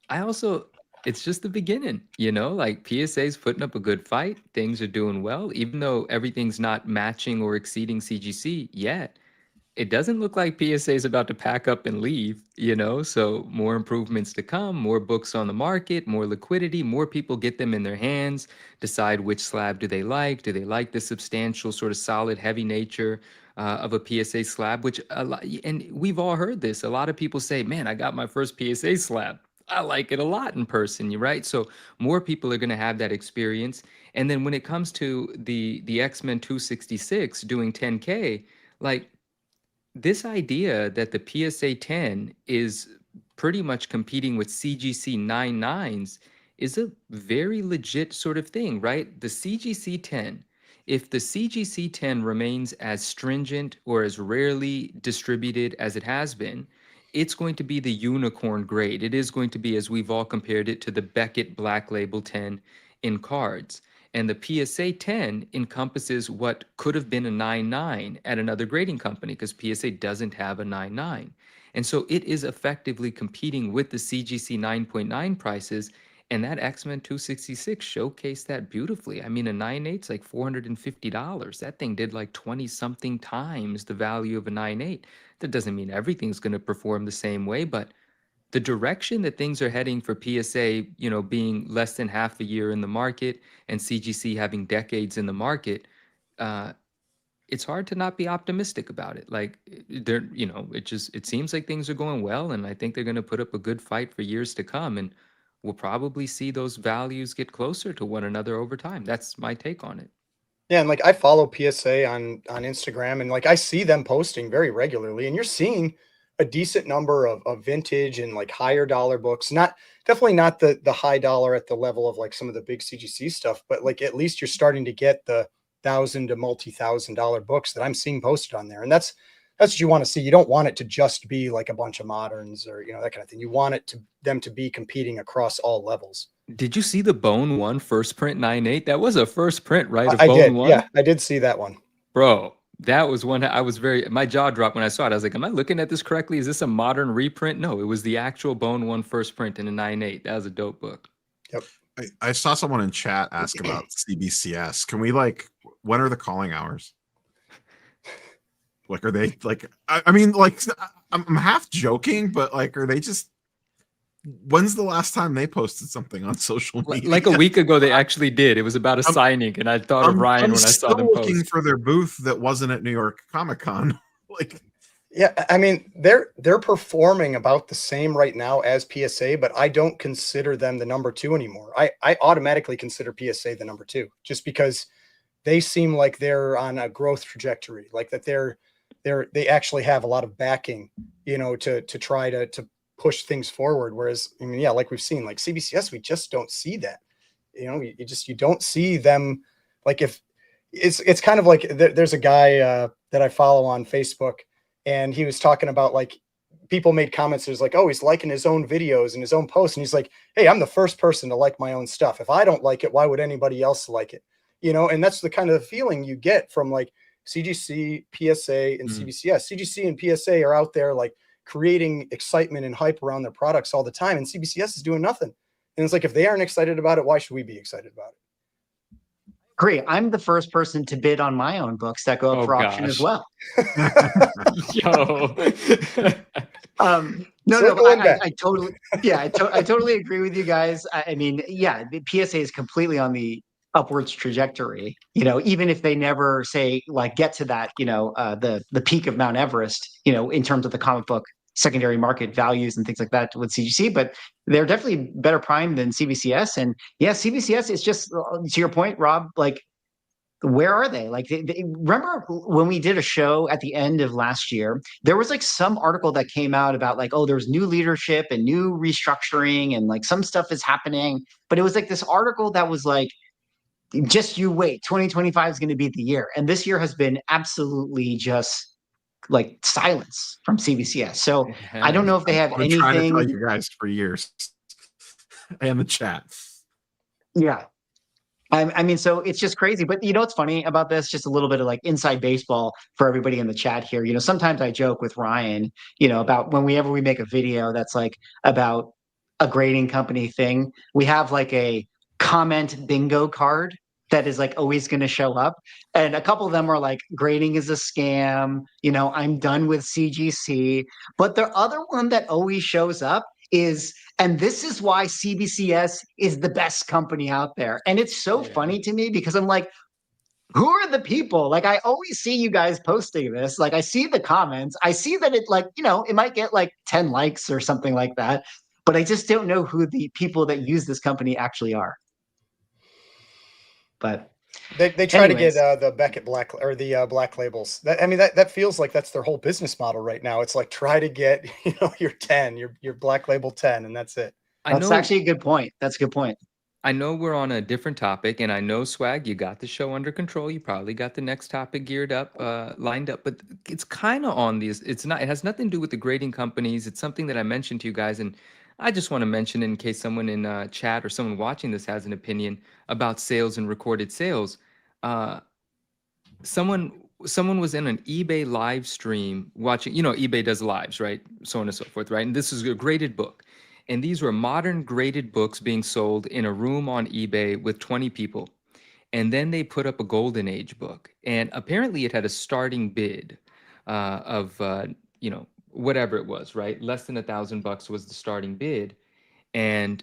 I also, it's just the beginning, like PSA's putting up a good fight. Things are doing well, even though everything's not matching or exceeding CGC yet. It doesn't look like PSA is about to pack up and leave, so more improvements to come, more books on the market, more liquidity, more people get them in their hands, decide which slab do they like. Do they like the substantial, sort of solid, heavy nature of a PSA slab, which and we've all heard this. A lot of people say, man, I got my first PSA slab. I like it a lot in person, you're right? So more people are going to have that experience. And then when it comes to the X-Men 266 doing 10K, like, this idea that the PSA 10 is pretty much competing with CGC 99s is a very legit sort of thing, right? The CGC 10, if the CGC 10 remains as stringent or as rarely distributed as it has been, it's going to be the unicorn grade. It is going to be, as we've all compared it, to the Beckett Black Label 10 in cards. And the PSA 10 encompasses what could have been a 9.9 at another grading company, because PSA doesn't have a 9.9. And so it is effectively competing with the CGC 9.9 prices. And that X-Men 266 showcased that beautifully. I mean, a 9.8 is like $450. That thing did like 20 something times the value of a 9.8. That doesn't mean everything's going to perform the same way, but the direction that things are heading for PSA, being less than half a year in the market and CGC having decades in the market, it's hard to not be optimistic about it. Like, it seems like things are going well, and I think they're going to put up a good fight for years to come, and we'll probably see those values get closer to one another over time. That's my take on it. Yeah, and like I follow PSA on Instagram, and like I see them posting very regularly, and you're seeing a decent number of vintage and like higher dollar books. Definitely not the high dollar at the level of like some of the big CGC stuff, but like at least you're starting to get the $1,000 to multi-$1,000 books that I'm seeing posted on there. And that's what you want to see. You don't want it to just be like a bunch of moderns or that kind of thing. You want them to be competing across all levels. Did you see the Bone 1 first print 9.8? That was a first print, right? Of I Bone did. 1? Yeah, I did see that one. Bro, that was one I was my jaw dropped when I saw it. I was like, am I looking at this correctly? Is this a modern reprint? No, it was the actual Bone 1 first print in a 9.8. That was a dope book. Yep. I saw someone in chat ask about CBCS. Can we when are the calling hours? Like, are they like, I mean, like, I'm half joking, but like, are they just, when's the last time they posted something on social media? Like a week ago, they actually did. It was about a signing, and I thought of Ryan when I saw them looking post. for their booth that wasn't at New York Comic Con. Like, yeah, I mean, they're performing about the same right now as PSA, but I don't consider them the number 2 anymore. I automatically consider PSA the number 2 just because they seem like they're on a growth trajectory, like that they actually have a lot of backing, to try to push things forward. Whereas, I mean, yeah, like we've seen, like CBCS, we just don't see that. You don't see them. Like, if it's kind of like there's a guy that I follow on Facebook, and he was talking about like people made comments. There's like, oh, he's liking his own videos and his own posts, and he's like, hey, I'm the first person to like my own stuff. If I don't like it, why would anybody else like it? And that's the kind of feeling you get from like CGC, PSA, and CBCS. CGC and PSA are out there like creating excitement and hype around their products all the time, and CBCS is doing nothing. And it's like, if they aren't excited about it, why should we be excited about it? Great. I'm the first person to bid on my own books that go up for auction as well. Yo. I totally agree with you guys. I mean, yeah, the PSA is completely on the upwards trajectory, even if they never say like get to that, the peak of Mount Everest, in terms of the comic book secondary market values and things like that with CGC, but they're definitely better primed than CBCS. And yeah, CBCS is just, to your point, Rob, like, where are they? Like, remember when we did a show at the end of last year, there was like some article that came out about like, oh, there's new leadership and new restructuring and like some stuff is happening. But it was like this article that was like just you wait. 2025 is going to be the year. And this year has been absolutely just like silence from CBCS. So I don't know if they have I've been trying to tell anything. you guys for years and the chat. Yeah. I mean, so it's just crazy. But you know what's funny about this? Just a little bit of like inside baseball for everybody in the chat here. You know, sometimes I joke with Ryan, you know, about whenever we make a video that's like about a grading company thing, we have like a comment bingo card that is like always going to show up. And a couple of them are like, grading is a scam. You know, I'm done with CGC. But the other one that always shows up is, and this is why CBCS is the best company out there. And it's so funny to me because I'm like, who are the people? Like, I always see you guys posting this. Like, I see the comments. I see that it, like, you know, it might get like 10 likes or something like that. But I just don't know who the people that use this company actually are. But They try to anyways. get the Beckett black or the black labels. I mean, that feels like that's their whole business model right now. It's like try to get, you know, your 10, your black label 10, and that's it. That's actually a good point. That's a good point. I know we're on a different topic, and I know, Swag, you got the show under control. You probably got the next topic geared up, lined up, but it's kind of on these. It's not. It has nothing to do with the grading companies. It's something that I mentioned to you guys, and I just want to mention in case someone in chat or someone watching this has an opinion about sales and recorded sales. Someone was in an eBay live stream watching. You know, eBay does lives, right? So on and so forth, right? And this is a graded book. And these were modern graded books being sold in a room on eBay with 20 people. And then they put up a Golden Age book. And apparently it had a starting bid of, you know, whatever it was, right? Less than $1,000 was the starting bid. And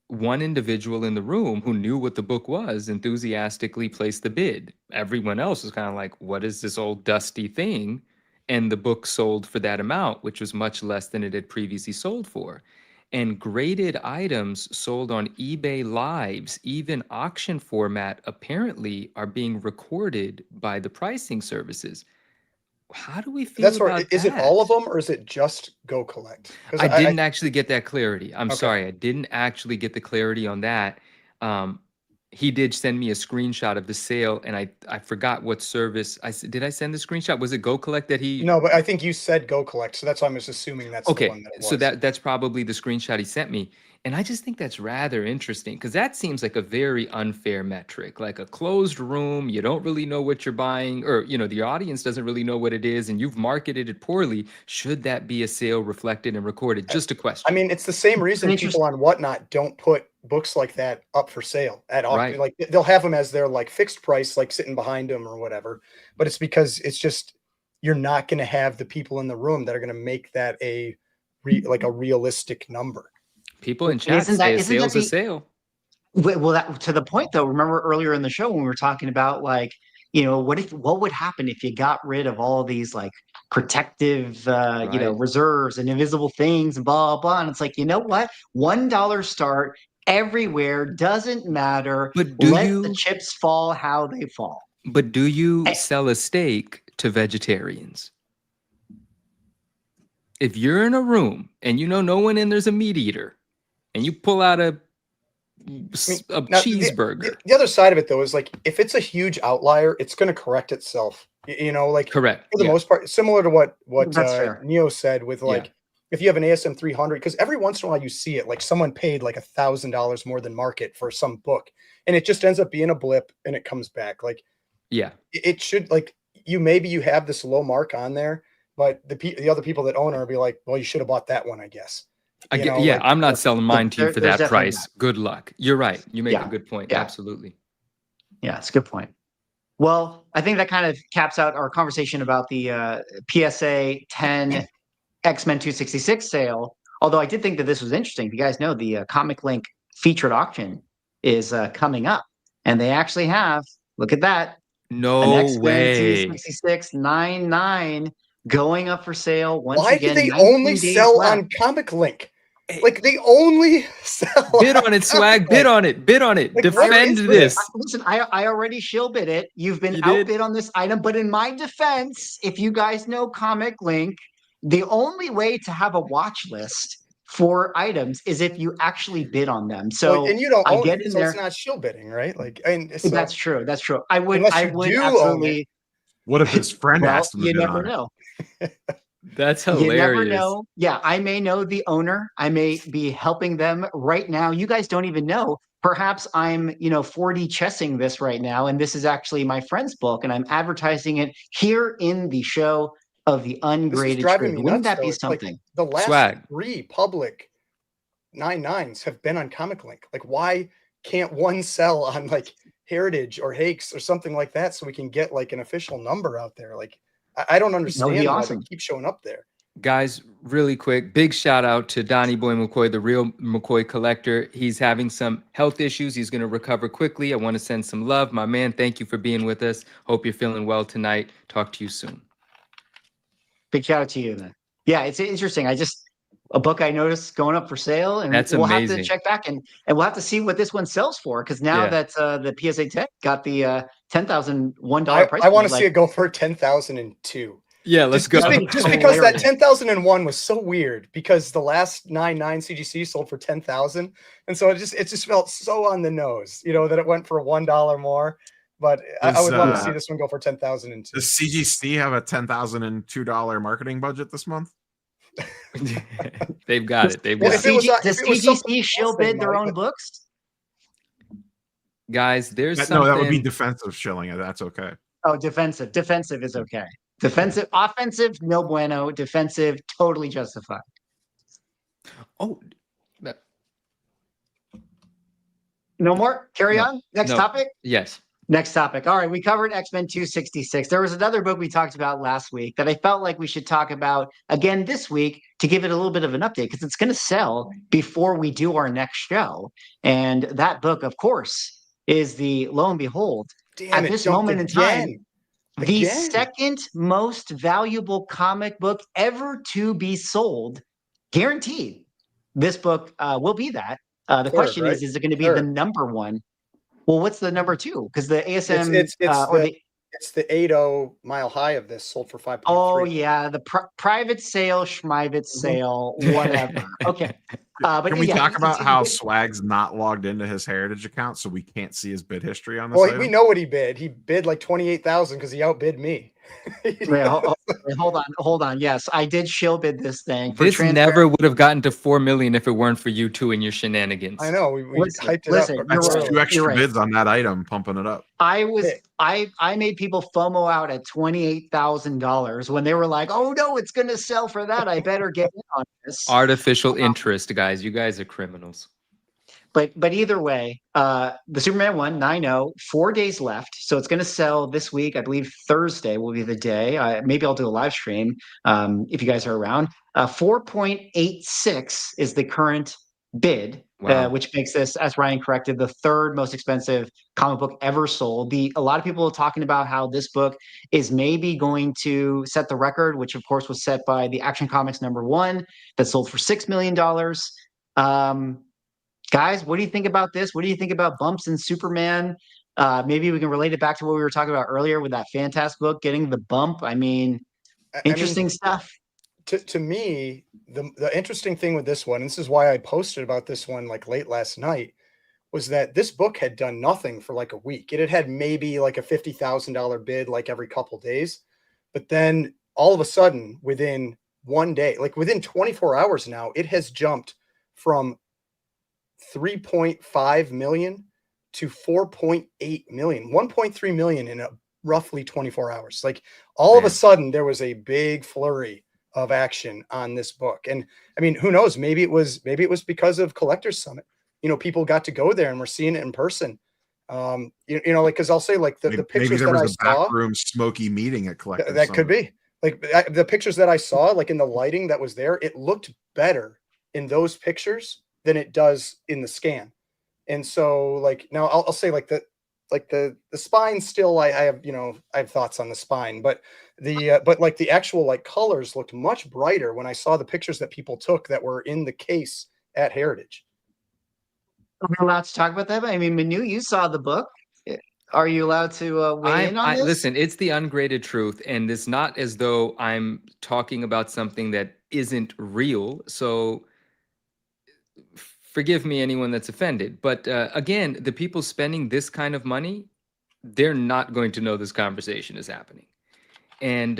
one individual in the room who knew what the book was enthusiastically placed the bid. Everyone else was kind of like, what is this old dusty thing? And the book sold for that amount, which was much less than it had previously sold for. And graded items sold on eBay Lives, even auction format, apparently are being recorded by the pricing services. How do we feel That's about right. Is that? it all of them or is it just Go Collect? I didn't actually get that clarity. I'm Okay. sorry. I didn't actually get the clarity on that. He did send me a screenshot of the sale, and I forgot what service. Did I send the screenshot? Was it Go Collect that he? No, but I think you said Go Collect, so that's why I'm just assuming that's the one that it was. So that's probably the screenshot he sent me. And I just think that's rather interesting because that seems like a very unfair metric, like a closed room. You don't really know what you're buying, or, you know, the audience doesn't really know what it is, and you've marketed it poorly. Should that be a sale reflected and recorded? Just a question. I mean, it's the same reason people on Whatnot don't put books like that up for sale at all. Right. Like they'll have them as their like fixed price, like sitting behind them or whatever. But it's because it's just, you're not going to have the people in the room that are going to make that like a realistic number. People in chat say a sale's a sale. Well, that, to the point though, remember earlier in the show when we were talking about like, you know, what would happen if you got rid of all these like protective, you know, reserves and invisible things and blah, blah. And it's like, you know what? $1 start everywhere, doesn't matter. But let the chips fall how they fall. But do you sell a steak to vegetarians? If you're in a room and you know no one in there's a meat eater, and you pull out a cheeseburger. The other side of it though is like, if it's a huge outlier, it's going to correct itself. You know, like correct for the most part, similar to what Neo said with like, if you have an ASM 300, because every once in a while you see it, like someone paid like $1,000 more than market for some book, and it just ends up being a blip and it comes back. Like, it should, like, maybe you have this low mark on there, but the other people that own it will be like, well, you should have bought that one, I guess. Like, I'm not selling mine to you for that price. Good luck. You're right. You make a good point. Absolutely. Yeah, it's a good point. Well, I think that kind of caps out our conversation about the PSA 10 X-Men 266 sale. Although I did think that this was interesting. If you guys know, the Comic Link featured auction is coming up, and they actually have, look at that, no an X-Men way, 266 99 going up for sale once again. Why do they only sell on Comic Link? Like, they only sell. Bid on it, Swag. Bid on it. Bid on it. Like, defend this. Listen, I already shill bid it. You've been outbid on this item. But in my defense, if you guys know Comic Link, the only way to have a watch list for items is if you actually bid on them. Well, So and you don't I own get it, in so there. it's not shill bidding, right? Like, and so That's true. That's true. unless I you would do own absolutely. What if his friend Well, asked him to you bid never on it? know. That's You never hilarious. know. Yeah, I may know the owner. I may be helping them right now. You guys don't even know. Perhaps I'm, 4D chessing this right now, and this is actually my friend's book, and I'm advertising it here in the show of the this is ungraded driving truth. me Wouldn't nuts, that be though. It's like something? the last Swag. 3 public 9.9s have been on Comic Link. Like, why can't one sell on like Heritage or Hakes or something like that, so we can get like an official number out there? Like, I don't That would understand be why awesome. they keep showing up there. Guys, really quick, big shout out to Donnie Boy McCoy, the real McCoy collector. He's having some health issues. He's going to recover quickly. I want to send some love. My man, thank you for being with us. Hope you're feeling well tonight. Talk to you soon. Big shout out to you then. Yeah, it's interesting. A book I noticed going up for sale, and That's we'll have to amazing. check back and we'll have to see what this one sells for, because now Yeah. that the PSA Tech got the $10,001 price I want point, to see it go for 10,002. Yeah, let's go. Just because that Hilarious. 10,001 was so weird, because the last 9.9 CGC sold for 10,000, and so it just felt so on the nose, that it went for $1 more. But I would love to see this one go for 10,002. Does CGC have a $10,002 marketing budget this month? They've got it. They've Well, got if it was, does if it was something CGC else, Shill they bid their might, own but books? Guys, there's No, something. that would be defensive shilling. That's okay. Oh, defensive. Defensive is okay. Defensive, offensive, no bueno. Defensive, totally justified. Oh, that- No more? Carry No, on. Next no. topic? yes. Next topic. All right, we covered X-Men 266. There was another book we talked about last week that I felt like we should talk about again this week to give it a little bit of an update, because it's going to sell before we do our next show. And that book, of course, is lo and behold, damn, at it this jumped moment in time, again. the Again. second most valuable comic book ever to be sold, guaranteed. This book will be that. The Third, question right? is it going to be the Third. number one? Well, what's the number two? Because the ASM It's or it's the 8.0 Mile High of this, sold for 5.3. oh yeah, the private sale, schmivate sale, whatever. Okay, but Can we yeah, talk about it's- how Swag's not logged into his Heritage account, so we can't see his bid history on this Well, item? we know what he bid. He bid like 28,000 because he outbid me. Wait, hold on. Yes, I did shill bid this thing. For This transparency. never would have gotten to 4 million if it weren't for you two and your shenanigans. I know. We Listen, hyped it listen, up. you're That's right. two extra You're right. bids on that item, pumping it up. I made people FOMO out at $28,000 when they were like, "Oh no, it's going to sell for that. I better get in on this." Artificial interest, guys. You guys are criminals. But either way, the Superman 1 9.0, 4 days left, so it's going to sell this week. I believe Thursday will be the day. Maybe I'll do a live stream if you guys are around. 4.86 is the current bid. Wow. Which makes this, as Ryan corrected, the third most expensive comic book ever sold. A lot of people are talking about how this book is maybe going to set the record, which of course was set by the Action Comics #1 that sold for $6 million. Guys, what do you think about this? What do you think about bumps in Superman? Maybe we can relate it back to what we were talking about earlier with that Fantastic book getting the bump. I mean, interesting stuff. To me, the interesting thing with this one, and this is why I posted about this one like late last night, was that this book had done nothing for like a week. It had maybe like a $50,000 bid like every couple days, but then all of a sudden, within one day, like within 24 hours now, it has jumped from 3.5 million to 4.8 million, 1.3 million in roughly 24 hours. Like all of a sudden, there was a big flurry of action on this book. And I mean, who knows? Maybe it was because of Collectors Summit. People got to go there and we're seeing it in person. Like, because I'll say like the pictures maybe there that was I a saw, backroom smoky meeting at Collectors that could Summit. be like the pictures that I saw, like in the lighting that was there, it looked better in those pictures than it does in the scan. And so like, now I'll say like the spine still, I have, I have thoughts on the spine, but like the actual like colors looked much brighter when I saw the pictures that people took that were in the case at Heritage. Are we allowed to talk about that? I mean, Manu, you saw the book. Are you allowed to weigh in on this? Listen, it's the ungraded truth, and it's not as though I'm talking about something that isn't real. So forgive me, anyone that's offended. But again, the people spending this kind of money, they're not going to know this conversation is happening. And,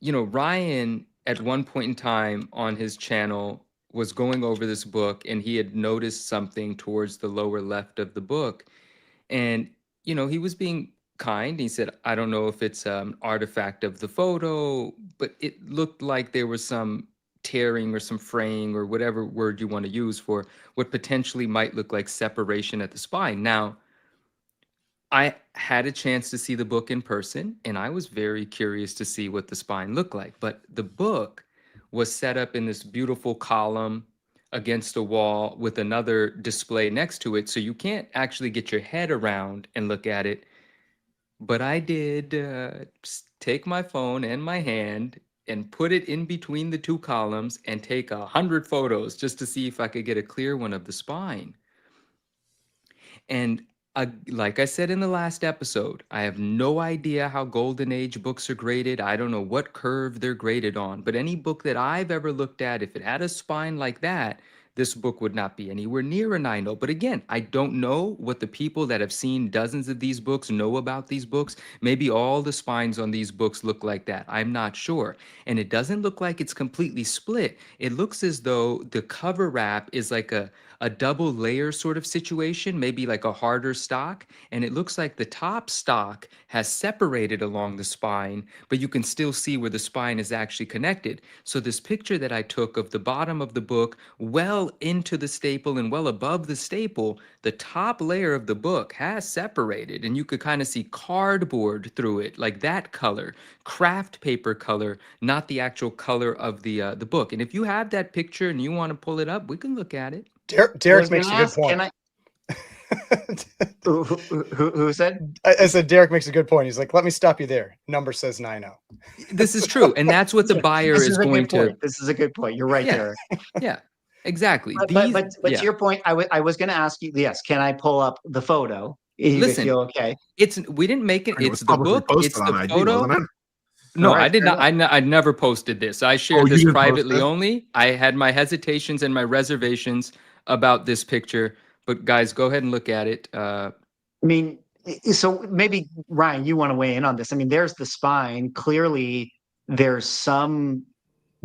you know, Ryan, at one point in time on his channel, was going over this book and he had noticed something towards the lower left of the book. And, you know, he was being kind. He said, I don't know if it's an artifact of the photo, but it looked like there was some tearing or some fraying or whatever word you want to use for what potentially might look like separation at the spine. Now, I had a chance to see the book in person, and I was very curious to see what the spine looked like. But the book was set up in this beautiful column against a wall with another display next to it. So you can't actually get your head around and look at it. But I did take my phone and my hand and put it in between the two columns and take 100 photos just to see if I could get a clear one of the spine. And like I said in the last episode, I have no idea how Golden Age books are graded. I don't know what curve they're graded on, but any book that I've ever looked at, if it had a spine like that, this book would not be anywhere near a 9.0. But again, I don't know what the people that have seen dozens of these books know about these books. Maybe all the spines on these books look like that. I'm not sure. And it doesn't look like it's completely split. It looks as though the cover wrap is like a double layer sort of situation, maybe like a harder stock. And it looks like the top stock has separated along the spine, but you can still see where the spine is actually connected. So this picture that I took of the bottom of the book, well into the staple and well above the staple, the top layer of the book has separated, and you could kind of see cardboard through it, like that color, craft paper color, not the actual color of the book. And if you have that picture and you want to pull it up, we can look at it. Derek makes a good point. Who said? I said Derek makes a good point. He's like, let me stop you there. Number says 9.0. This is true, and that's what the buyer This is a going good to. point. This is a good point. You're right Yeah. there. Yeah, exactly. But Yeah. to your point, I was going to ask you. Yes, can I pull up the photo? You Listen, feel okay? we didn't make it. It was It's the publicly book. posted It's on the IG, photo. wasn't it? No, All right, I did fair not. I never posted this. I shared you this didn't post privately it? only. I had my hesitations and my reservations about this picture. But guys, go ahead and look at it. I mean, so maybe Ryan, you want to weigh in on this? I mean, there's the spine. Clearly, there's some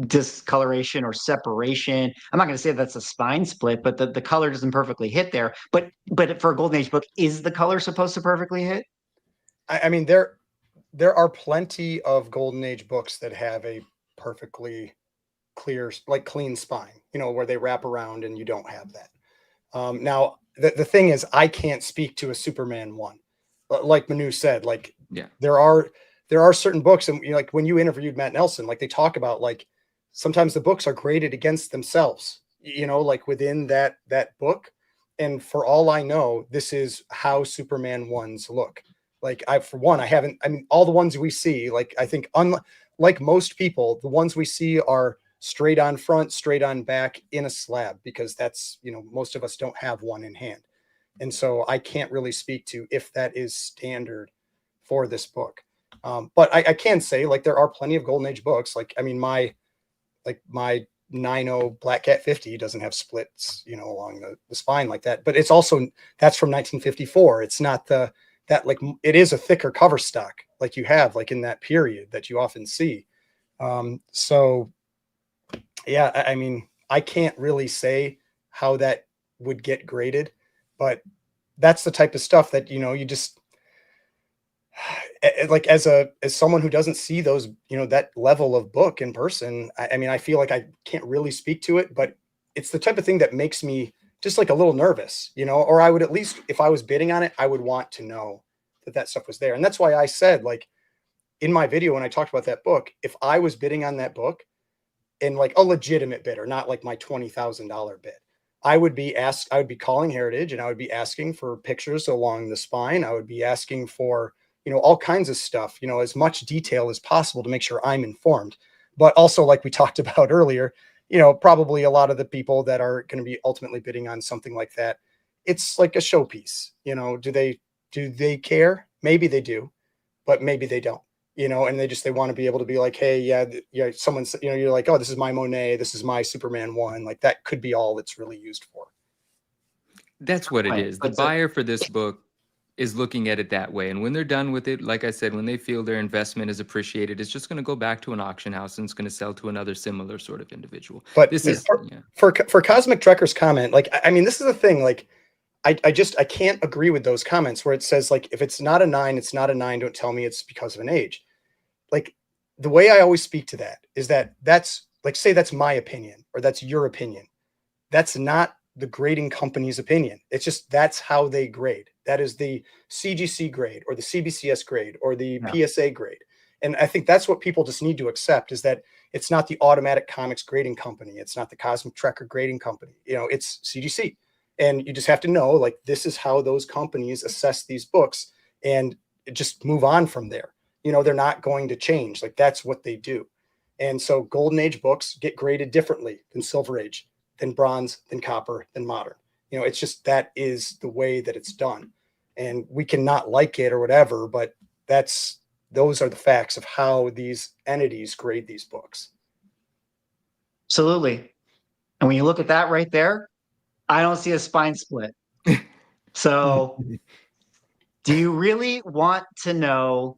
discoloration or separation. I'm not going to say that's a spine split, but the color doesn't perfectly hit there. But for a Golden Age book, is the color supposed to perfectly hit? I mean, there are plenty of Golden Age books that have a perfectly clear, like clean spine, you know, where they wrap around and you don't have that. Now, the thing is, I can't speak to a Superman one. Like Manu said, like, Yeah. there are certain books, and you know, like when you interviewed Matt Nelson, like they talk about like sometimes the books are graded against themselves, you know, like within that book. And for all I know, this is how Superman ones look. Like for one, I mean, all the ones we see, like I think unlike most people, the ones we see are straight on front, straight on back in a slab, because that's, you know, most of us don't have one in hand. And so I can't really speak to if that is standard for this book. But I can say, like, there are plenty of Golden Age books. Like, I mean, my 9.0 Black Cat 50 doesn't have splits, you know, along the spine like that. But it's also, that's from 1954. It's not like it is a thicker cover stock like you have like in that period that you often see. So yeah, I mean, I can't really say how that would get graded, but that's the type of stuff that, you know, you just like as someone who doesn't see those, you know, that level of book in person. I mean, I feel like I can't really speak to it, but it's the type of thing that makes me just like a little nervous, you know, or I would, at least if I was bidding on it, I would want to know that stuff was there. And that's why I said, like, in my video, when I talked about that book, if I was bidding on that book in like a legitimate bidder, not like my $20,000 bid, I would be calling Heritage and I would be asking for pictures along the spine. I would be asking for, you know, all kinds of stuff, you know, as much detail as possible to make sure I'm informed. But also, like we talked about earlier, you know, probably a lot of the people that are going to be ultimately bidding on something like that, it's like a showpiece. You know, do they care? Maybe they do, but maybe they don't, you know, and they want to be able to be like, hey, yeah, someone's, you know, you're like, oh, this is my Monet, this is my Superman one. Like that could be all it's really used for. That's what it Right, is. The but buyer for this book is looking at it that way. And when they're done with it, like I said, when they feel their investment is appreciated, it's just going to go back to an auction house and it's going to sell to another similar sort of individual. But This is, yeah. for Cosmic Trekker's comment, like, I mean, this is the thing, like, I can't agree with those comments where it says, like, if it's not a 9, it's not a 9. Don't tell me it's because of an age. Like, the way I always speak to that is that's like, say that's my opinion or that's your opinion. That's not the grading company's opinion. It's just, that's how they grade. That is the CGC grade or the CBCS grade or the PSA grade. And I think that's what people just need to accept, is that it's not the Automatic Comics grading company. It's not the Cosmic Trekker grading company. You know, it's CGC. And you just have to know, like, this is how those companies assess these books and just move on from there. You know, they're not going to change. Like, that's what they do. And so Golden Age books get graded differently than Silver Age, than Bronze, than Copper, than Modern. You know, it's just, that is the way that it's done. And we cannot like it or whatever, but those are the facts of how these entities grade these books. Absolutely. And when you look at that right there, I don't see a spine split. So do you really want to know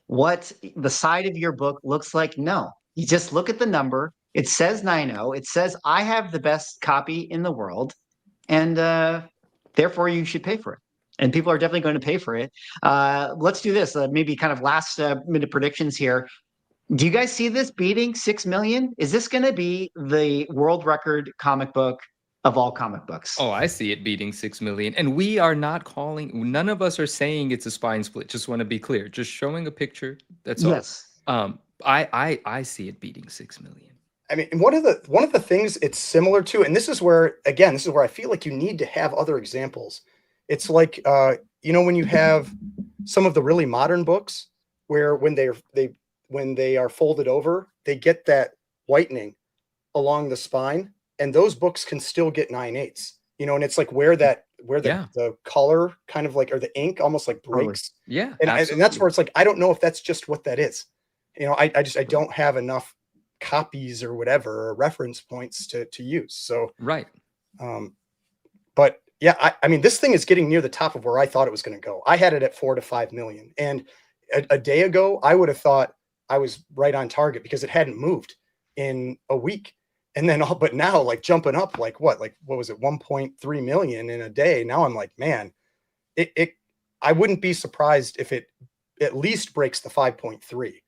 what the side of your book looks like? No. You just look at the number. It says 90. It says I have the best copy in the world, and therefore you should pay for it. And people are definitely going to pay for it. Let's do this. Maybe kind of last minute predictions here. Do you guys see this beating 6 million? Is this going to be the world record comic book of all comic books? Oh, I see it beating 6 million. And we are not calling, none of us are saying it's a spine split. Just want to be clear. Just showing a picture. That's all. Yes. I see it beating 6 million. I mean, one of the things it's similar to, and this is where I feel like you need to have other examples. It's like, you know, when you have some of the really modern books where when they are folded over, they get that whitening along the spine, and those books can still get 9/8, you know, and it's like where the color kind of like, or the ink almost like breaks. Yeah. And that's where it's like, I don't know if that's just what that is. You know, I don't have enough copies or whatever, or reference points to use. So, right. But yeah, I mean, this thing is getting near the top of where I thought it was going to go. I had it at 4 to 5 million. And a day ago, I would have thought I was right on target because it hadn't moved in a week. And then, but now, like, jumping up, like what was it? 1.3 million in a day. Now I'm like, man, I wouldn't be surprised if it at least breaks the 5.3.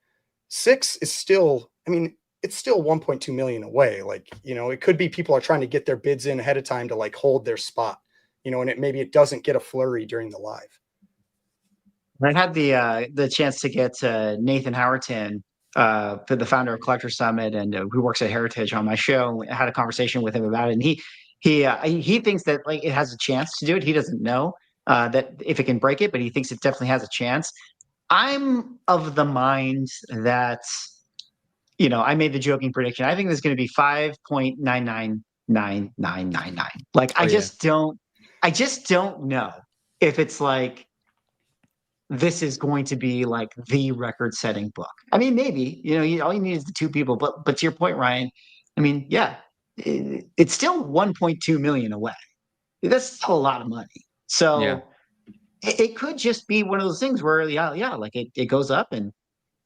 6 is still, I mean, it's still 1.2 million away. Like, you know, it could be people are trying to get their bids in ahead of time to like hold their spot, you know, and maybe it doesn't get a flurry during the live. I had the chance to get Nathan Howerton, the founder of Collector Summit, and who works at Heritage, on my show. I had a conversation with him about it, and he thinks that, like, it has a chance to do it. He doesn't know that if it can break it, but he thinks it definitely has a chance. I'm of the mind that, you know, I made the joking prediction. I think there's going to be 5.999999. Like, I just don't know if it's like, this is going to be like the record-setting book. I mean, maybe, you know, all you need is the 2 people. But to your point, Ryan, I mean, yeah, it's still 1.2 million away. That's still a lot of money. So Yeah. it could just be one of those things where, like it goes up and,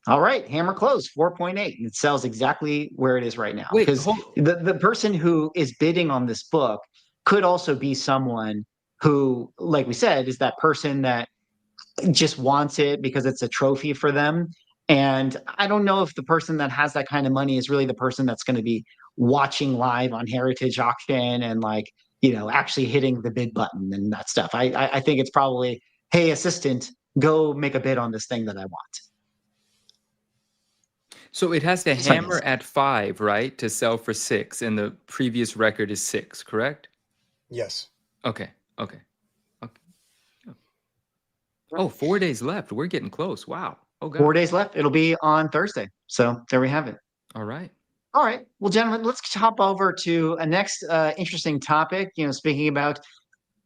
all right, hammer close, 4.8, and it sells exactly where it is right now. Wait, because the person who is bidding on this book could also be someone who, like we said, is that person that just wants it because it's a trophy for them. And I don't know if the person that has that kind of money is really the person that's going to be watching live on Heritage Auction and, like, you know, actually hitting the bid button and that stuff. I think it's probably, hey, assistant, go make a bid on this thing that I want. So it has to hammer at 5, right, to sell for 6, and the previous record is 6, correct? Yes. Okay. Oh, 4 days left. We're getting close. Wow. Oh, God. 4 days left. It'll be on Thursday. So there we have it. All right. All right. Well, gentlemen, let's hop over to a next interesting topic. You know, speaking about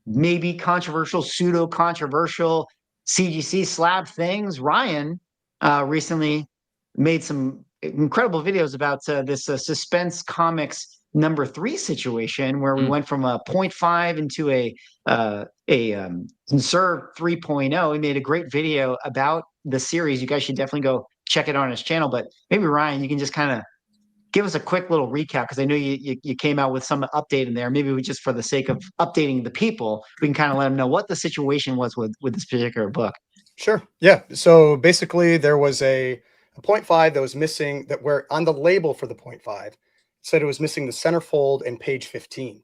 maybe controversial, pseudo-controversial CGC slab things. Ryan recently made some incredible videos about this Suspense Comics number 3 situation where we went from a 0.5 into a conserved 3.0. We made a great video about the series. You guys should definitely go check it out on his channel. But maybe Ryan, you can just kind of give us a quick little recap, because I know you came out with some update in there. Maybe we just, for the sake of updating the people, we can kind of let them know what the situation was with this particular book. Sure. Yeah. So basically, there was a 0.5 that was missing, that where on the label for the 0.5 said it was missing the centerfold and page 15.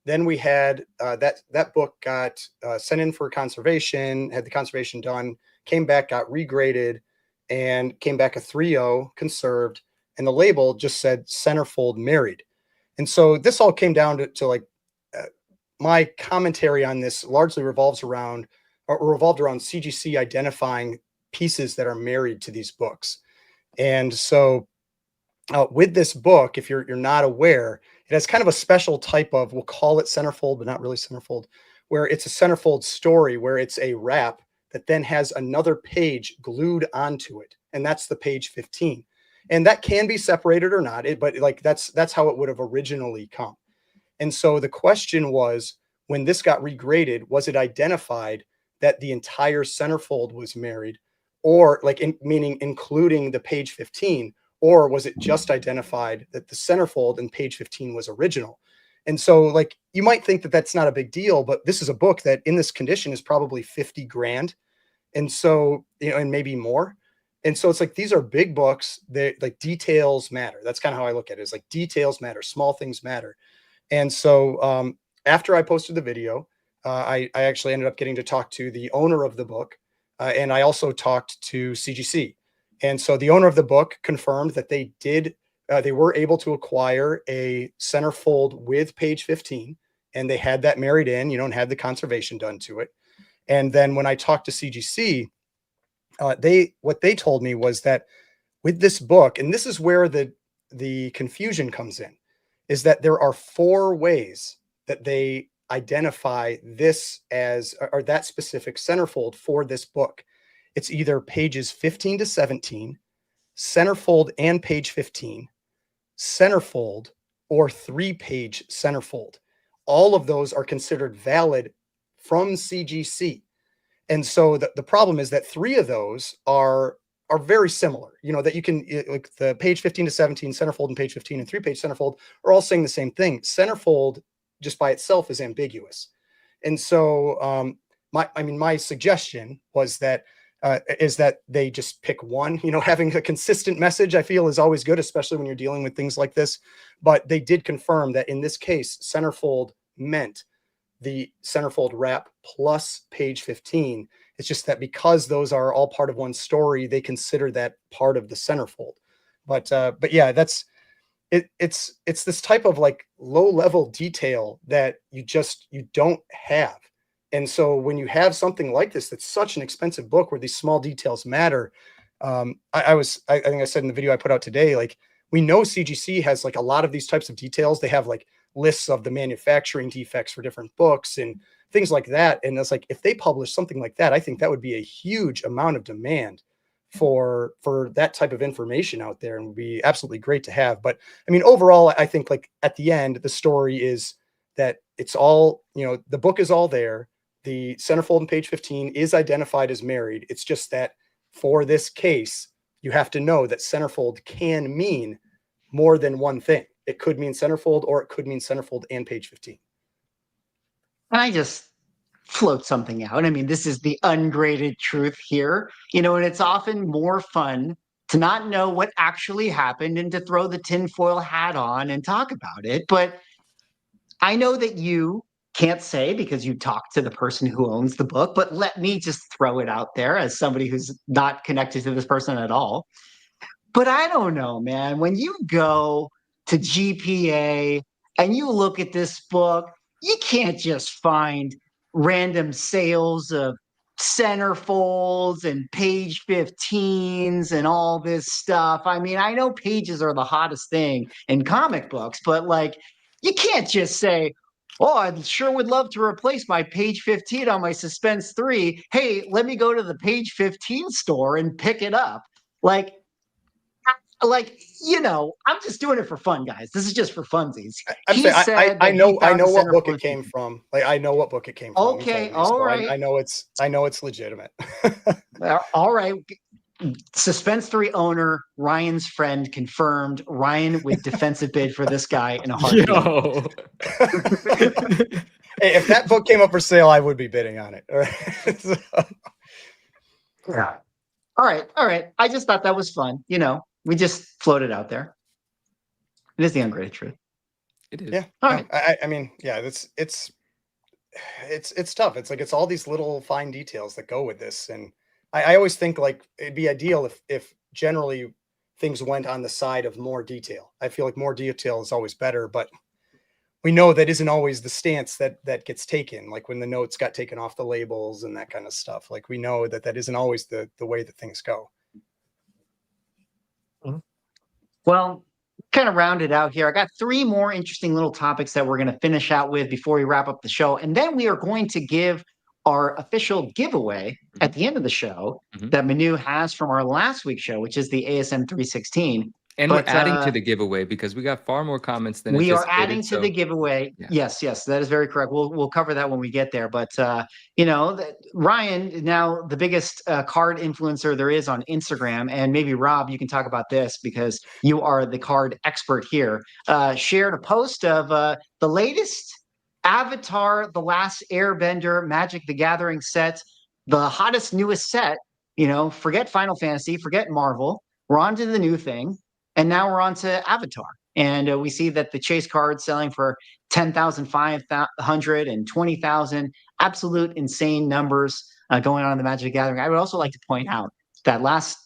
Then we had that book got sent in for conservation, had the conservation done, came back, got regraded, and came back a 3.0 conserved, and the label just said centerfold married. And so this all came down to like my commentary on this largely revolved around CGC identifying pieces that are married to these books. And so with this book, if you're not aware, it has kind of a special type of, we'll call it centerfold, but not really centerfold, where it's a centerfold story, where it's a wrap that then has another page glued onto it. And that's the page 15. And that can be separated or not, but like that's how it would have originally come. And so the question was, when this got regraded, was it identified that the entire centerfold was married, or like meaning including the page 15, or was it just identified that the centerfold in page 15 was original? And so like, you might think that that's not a big deal, but this is a book that in this condition is probably 50 grand. And so, you know, and maybe more. And so it's like, these are big books. They like, details matter. That's kind of how I look at it. It's like, details matter, small things matter. And so after I posted the video, I actually ended up getting to talk to the owner of the book. And I also talked to CGC. And so the owner of the book confirmed that they were able to acquire a centerfold with page 15, and they had that married in, you know, and had the conservation done to it. And then when I talked to CGC, what they told me was that with this book, and this is where the confusion comes in, is that there are 4 ways that they identify this as, or that specific centerfold for this book. It's either pages 15 to 17, centerfold and page 15, centerfold, or 3-page centerfold. All of those are considered valid from CGC. And so the problem is that 3 of those are very similar, you know, that you can, like the page 15 to 17 centerfold and page 15 and 3-page centerfold are all saying the same thing. Centerfold just by itself is ambiguous. And so my suggestion was that is that they just pick one. You know, having a consistent message, I feel, is always good, especially when you're dealing with things like this. But they did confirm that in this case, centerfold meant the centerfold wrap plus page 15. It's just that because those are all part of one story, they consider that part of the centerfold. But yeah, it's this type of like low level detail that you don't have. And so when you have something like this, that's such an expensive book where these small details matter. I think I said in the video I put out today, like, we know CGC has like a lot of these types of details. They have like lists of the manufacturing defects for different books and things like that. And it's like, if they publish something like that, I think that would be a huge amount of demand for that type of information out there, and would be absolutely great to have. But I mean, overall, I think like at the end, the story is that it's all, you know, the book is all there. The centerfold in page 15 is identified as married. It's just that for this case, you have to know that centerfold can mean more than one thing. It could mean centerfold, or it could mean centerfold and page 15. Can I just float something out? I mean, this is the ungraded truth here, you know, and it's often more fun to not know what actually happened and to throw the tinfoil hat on and talk about it. But I know that you can't say because you talked to the person who owns the book, but let me just throw it out there as somebody who's not connected to this person at all. But I don't know, man. When you go to GPA and you look at this book, you can't just find random sales of centerfolds and page 15s and all this stuff. I mean, I know pages are the hottest thing in comic books, but like, you can't just say, oh, I sure would love to replace my page 15 on my Suspense 3. Hey, let me go to the page 15 store and pick it up. Like, like, I'm just doing it for fun, guys. This is just for funsies. I'm He saying said I that he know found the what center book for it came the- from. Like I know what book it came from. He Okay, told me, all so right. I know it's legitimate. All right. Suspense 3 owner, Ryan's friend confirmed. Ryan would defensive bid for this guy in a heartbeat. Yo. Hey, if that book came up for sale, I would be bidding on it. All right. So, Yeah. All right. All right. I just thought that was fun. We just floated out there. It is the ungraded truth. It is. yeah. All no, right. I mean, yeah, it's tough. It's like it's all these little fine details that go with this, and I always think like it'd be ideal if generally things went on the side of more detail. I feel like more detail is always better, but we know that isn't always the stance that gets taken. Like when the notes got taken off the labels and that kind of stuff. Like we know that isn't always the way that things go. Well, kind of round it out here. I got 3 more interesting little topics that we're going to finish out with before we wrap up the show. And then we are going to give our official giveaway at the end of the show that Manu has from our last week's show, which is the ASM 316. And we're adding to the giveaway because we got far more comments than we are anticipated, adding to the giveaway. Yeah. Yes, that is very correct. We'll cover that when we get there. But Ryan is now the biggest card influencer there is on Instagram, and maybe Rob, you can talk about this because you are the card expert here. Shared a post of the latest Avatar: The Last Airbender Magic the Gathering set, the hottest, newest set. Forget Final Fantasy, forget Marvel. We're on to the new thing. And now we're on to Avatar. And we see that the chase card selling for 10,000, 500, and 20,000. Absolute insane numbers going on in the Magic the Gathering. I would also like to point out that last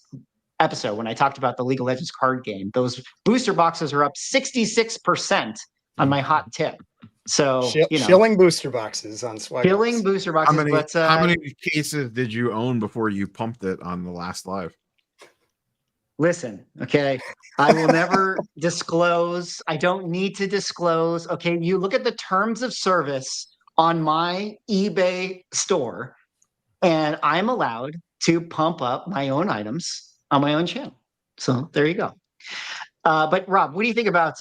episode when I talked about the League of Legends card game, those booster boxes are up 66% on my hot tip. So, shilling booster boxes on Swagglehaus. Shilling booster boxes. How many cases did you own before you pumped it on the last live? Listen, okay, I will never disclose. I don't need to disclose. Okay, you look at the terms of service on my eBay store, and I'm allowed to pump up my own items on my own channel. So there you go. But Rob, what do you think about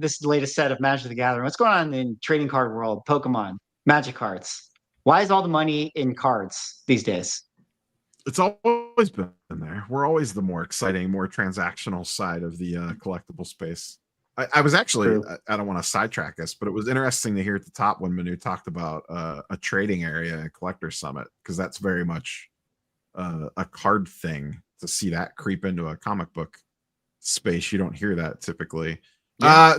this latest set of Magic the Gathering? What's going on in trading card world, Pokemon, Magic cards? Why is all the money in cards these days? It's always been there. We're always the more exciting, more transactional side of the collectible space. I was actually, I don't want to sidetrack us, but it was interesting to hear at the top when Manu talked about a trading area and Collector Summit, because that's very much a card thing. To see that creep into a comic book space, you don't hear that typically.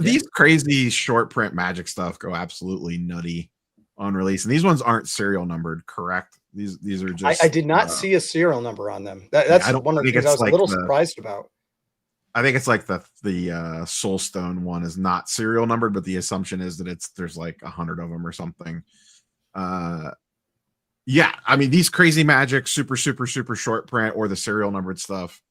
These crazy short print Magic stuff go absolutely nutty on release, and these ones aren't serial numbered, correct? These are just. I did not see a serial number on them. That's one of the things I was a little surprised about. I think it's like the Soulstone one is not serial numbered, but the assumption is that there's like 100 of them or something. Yeah, I mean these crazy Magic, super short print or the serial numbered stuff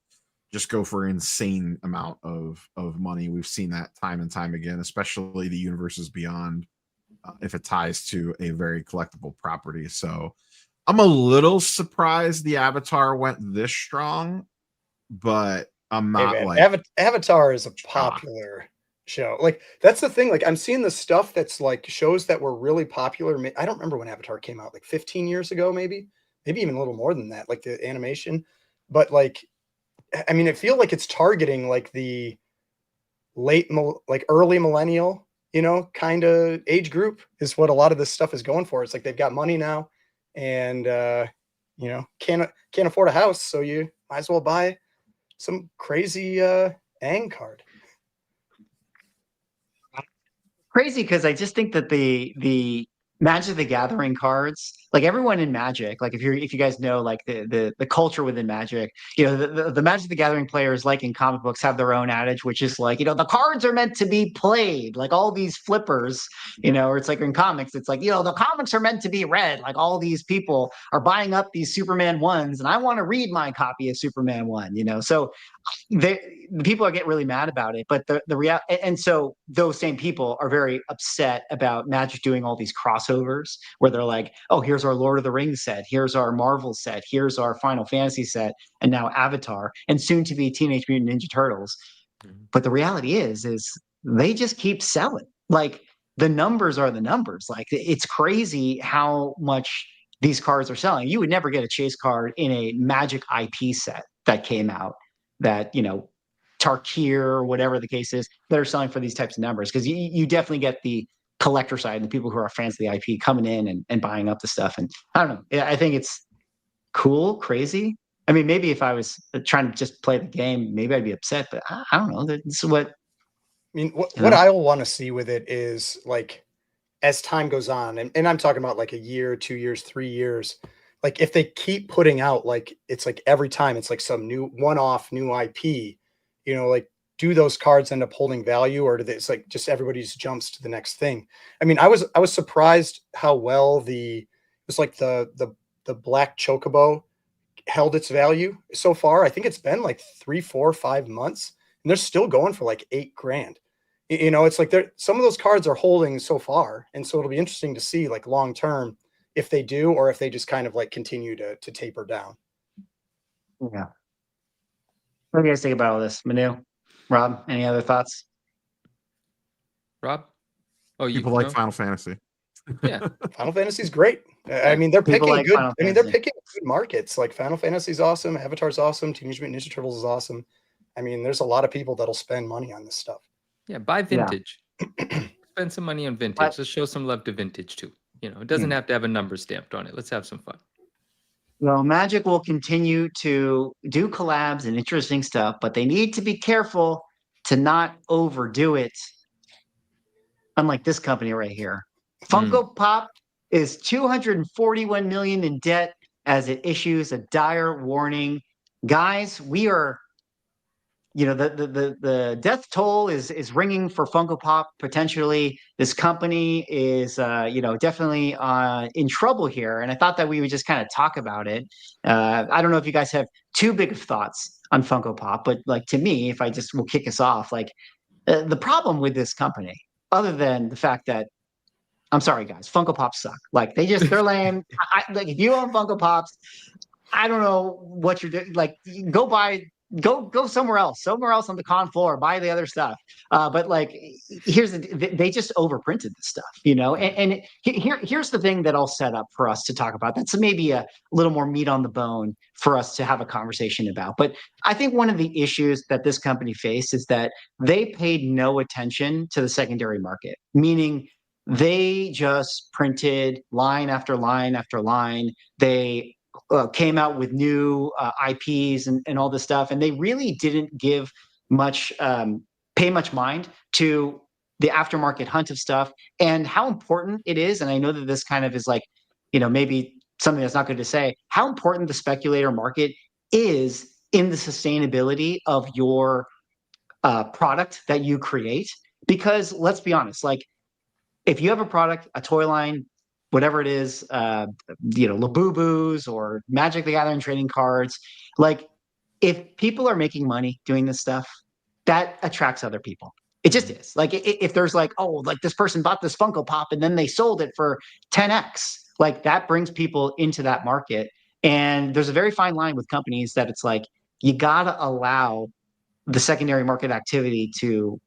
just go for an insane amount of money. We've seen that time and time again, especially the Universes Beyond, if it ties to a very collectible property. So I'm a little surprised the Avatar went this strong, but I'm not Avatar is a popular show. Like that's the thing. Like I'm seeing the stuff that's like shows that were really popular. I don't remember when Avatar came out, like 15 years ago, maybe even a little more than that, like the animation. But like, I mean, it feels like it's targeting like the early millennial, kind of age group is what a lot of this stuff is going for. It's like they've got money now and, can't afford a house. So you might as well buy some crazy Aang card. Crazy because I just think that the Magic the Gathering cards, like everyone in Magic, like if you guys know like the culture within Magic, the Magic the Gathering players, like in comic books, have their own adage, which is like, the cards are meant to be played, like all these flippers, or it's like in comics, it's like, the comics are meant to be read, like all these people are buying up these Superman 1s and I want to read my copy of Superman 1, so the people get really mad about it, but the reality, and so those same people are very upset about Magic doing all these crossovers where they're like, oh, here's our Lord of the Rings set, here's our Marvel set, here's our Final Fantasy set, and now Avatar, and soon to be Teenage Mutant Ninja Turtles. But the reality is they just keep selling. Like the numbers are the numbers. Like it's crazy how much these cards are selling. You would never get a chase card in a Magic IP set that came out that, Tarkir or whatever the case is, that are selling for these types of numbers. Because you definitely get the collector side and the people who are fans of the IP coming in and buying up the stuff. And I don't know. I think it's cool, crazy. I mean, maybe if I was trying to just play the game, maybe I'd be upset, but I don't know. This is what, I mean, what you know? I want to see with it is like as time goes on, and I'm talking about like a year, 2 years, 3 years, like if they keep putting out like it's like every time it's like some new one-off new IP, like do those cards end up holding value, or do they, it's like just everybody just jumps to the next thing? I mean, I was surprised how well it's like the black chocobo held its value so far. I think it's been like 3, 4, 5 months, and they're still going for like $8,000. It's like some of those cards are holding so far, and so it'll be interesting to see like long term if they do, or if they just kind of like continue to taper down. Yeah. What do you guys think about all this? Manu, Rob, any other thoughts? Rob? Oh, People like no? Final Fantasy. Yeah. Final Fantasy's great. I mean, they're People picking like good. Final I mean, they're Fantasy. picking good markets. Like Final Fantasy's awesome. Avatar's awesome. Teenage Mutant Ninja Turtles is awesome. I mean, there's a lot of people that'll spend money on this stuff. Yeah, buy Yeah. vintage. Spend some money on vintage. But- Let's show some love to vintage too. It doesn't have to have a number stamped on it. Let's have some fun. Well, Magic will continue to do collabs and interesting stuff, but they need to be careful to not overdo it. Unlike this company right here. Funko Pop is $241 million in debt as it issues a dire warning. Guys, we are, the death toll is ringing for Funko Pop potentially. This company is definitely in trouble here, and I thought that we would just kind of talk about it. I don't know if you guys have too big of thoughts on Funko Pop, but like to me, if I just will kick us off, like the problem with this company, other than the fact that, I'm sorry guys, Funko Pops suck. Like they're lame. Like if you own Funko Pops, I don't know what you're doing. Like go somewhere else on the con floor, buy the other stuff. But like, they just overprinted this stuff, and here's the thing that I'll set up for us to talk about. That's maybe a little more meat on the bone for us to have a conversation about. But I think one of the issues that this company faced is that they paid no attention to the secondary market, meaning they just printed line after line after line. They came out with new IPs and all this stuff, and they really didn't give much, pay much mind to the aftermarket hunt of stuff and how important it is. And I know that this kind of is like, maybe something that's not good to say, how important the speculator market is in the sustainability of your product that you create. Because let's be honest, like if you have a product, a toy line, whatever it is, Labubu's or Magic the Gathering trading cards, like if people are making money doing this stuff, that attracts other people. It just is. Like if there's like, oh, like this person bought this Funko Pop and then they sold it for 10x, like that brings people into that market. And there's a very fine line with companies that it's like, you gotta allow the secondary market activity to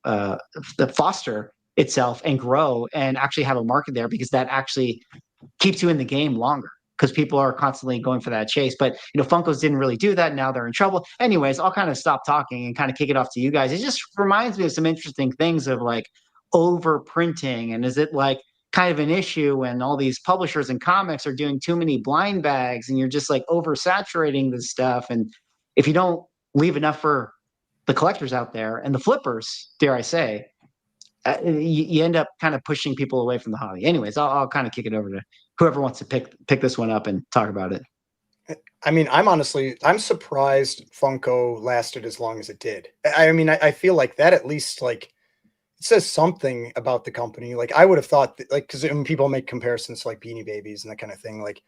foster itself and grow and actually have a market there, because that actually keeps you in the game longer, because people are constantly going for that chase. But Funko's didn't really do that. Now they're in trouble. Anyways, I'll kind of stop talking and kind of kick it off to you guys. It just reminds me of some interesting things of like overprinting, and is it like kind of an issue when all these publishers and comics are doing too many blind bags and you're just like oversaturating this stuff, and if you don't leave enough for the collectors out there and the flippers, dare I say, you end up kind of pushing people away from the hobby. Anyways, I'll kind of kick it over to whoever wants to pick this one up and talk about it. I mean, I'm surprised Funko lasted as long as it did. I mean, I feel like that at least like it says something about the company. Like I would have thought that, like, because when people make comparisons to like Beanie Babies and that kind of thing, like,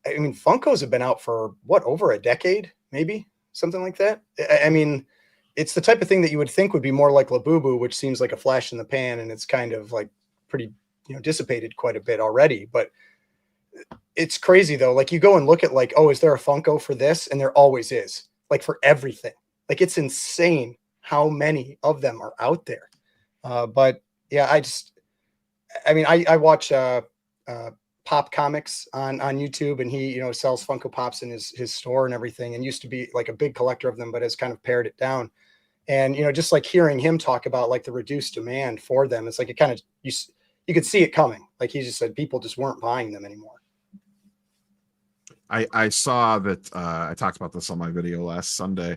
I mean, Funkos have been out for what, over a decade, maybe something like that. I mean, it's the type of thing that you would think would be more like Labubu, which seems like a flash in the pan, and it's kind of like pretty, dissipated quite a bit already. But it's crazy though. Like you go and look at like, oh, is there a Funko for this? And there always is, like for everything. Like it's insane how many of them are out there. But yeah, I watch Pop Comics on YouTube, and he, sells Funko Pops in his store and everything, and used to be like a big collector of them, but has kind of pared it down. And just like hearing him talk about like the reduced demand for them, it's like it kind of you could see it coming. Like he just said, people just weren't buying them anymore. I saw that I talked about this on my video last Sunday.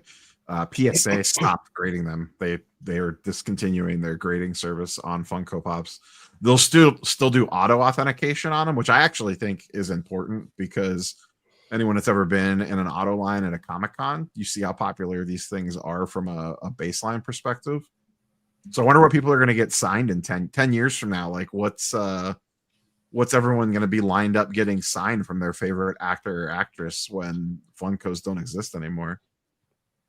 PSA stopped grading them. They are discontinuing their grading service on Funko Pops. They'll still do auto authentication on them, which I actually think is important, because anyone that's ever been in an auto line at a Comic-Con, you see how popular these things are from a baseline perspective. So I wonder what people are going to get signed in 10 years from now. Like what's everyone going to be lined up getting signed from their favorite actor or actress when Funkos don't exist anymore?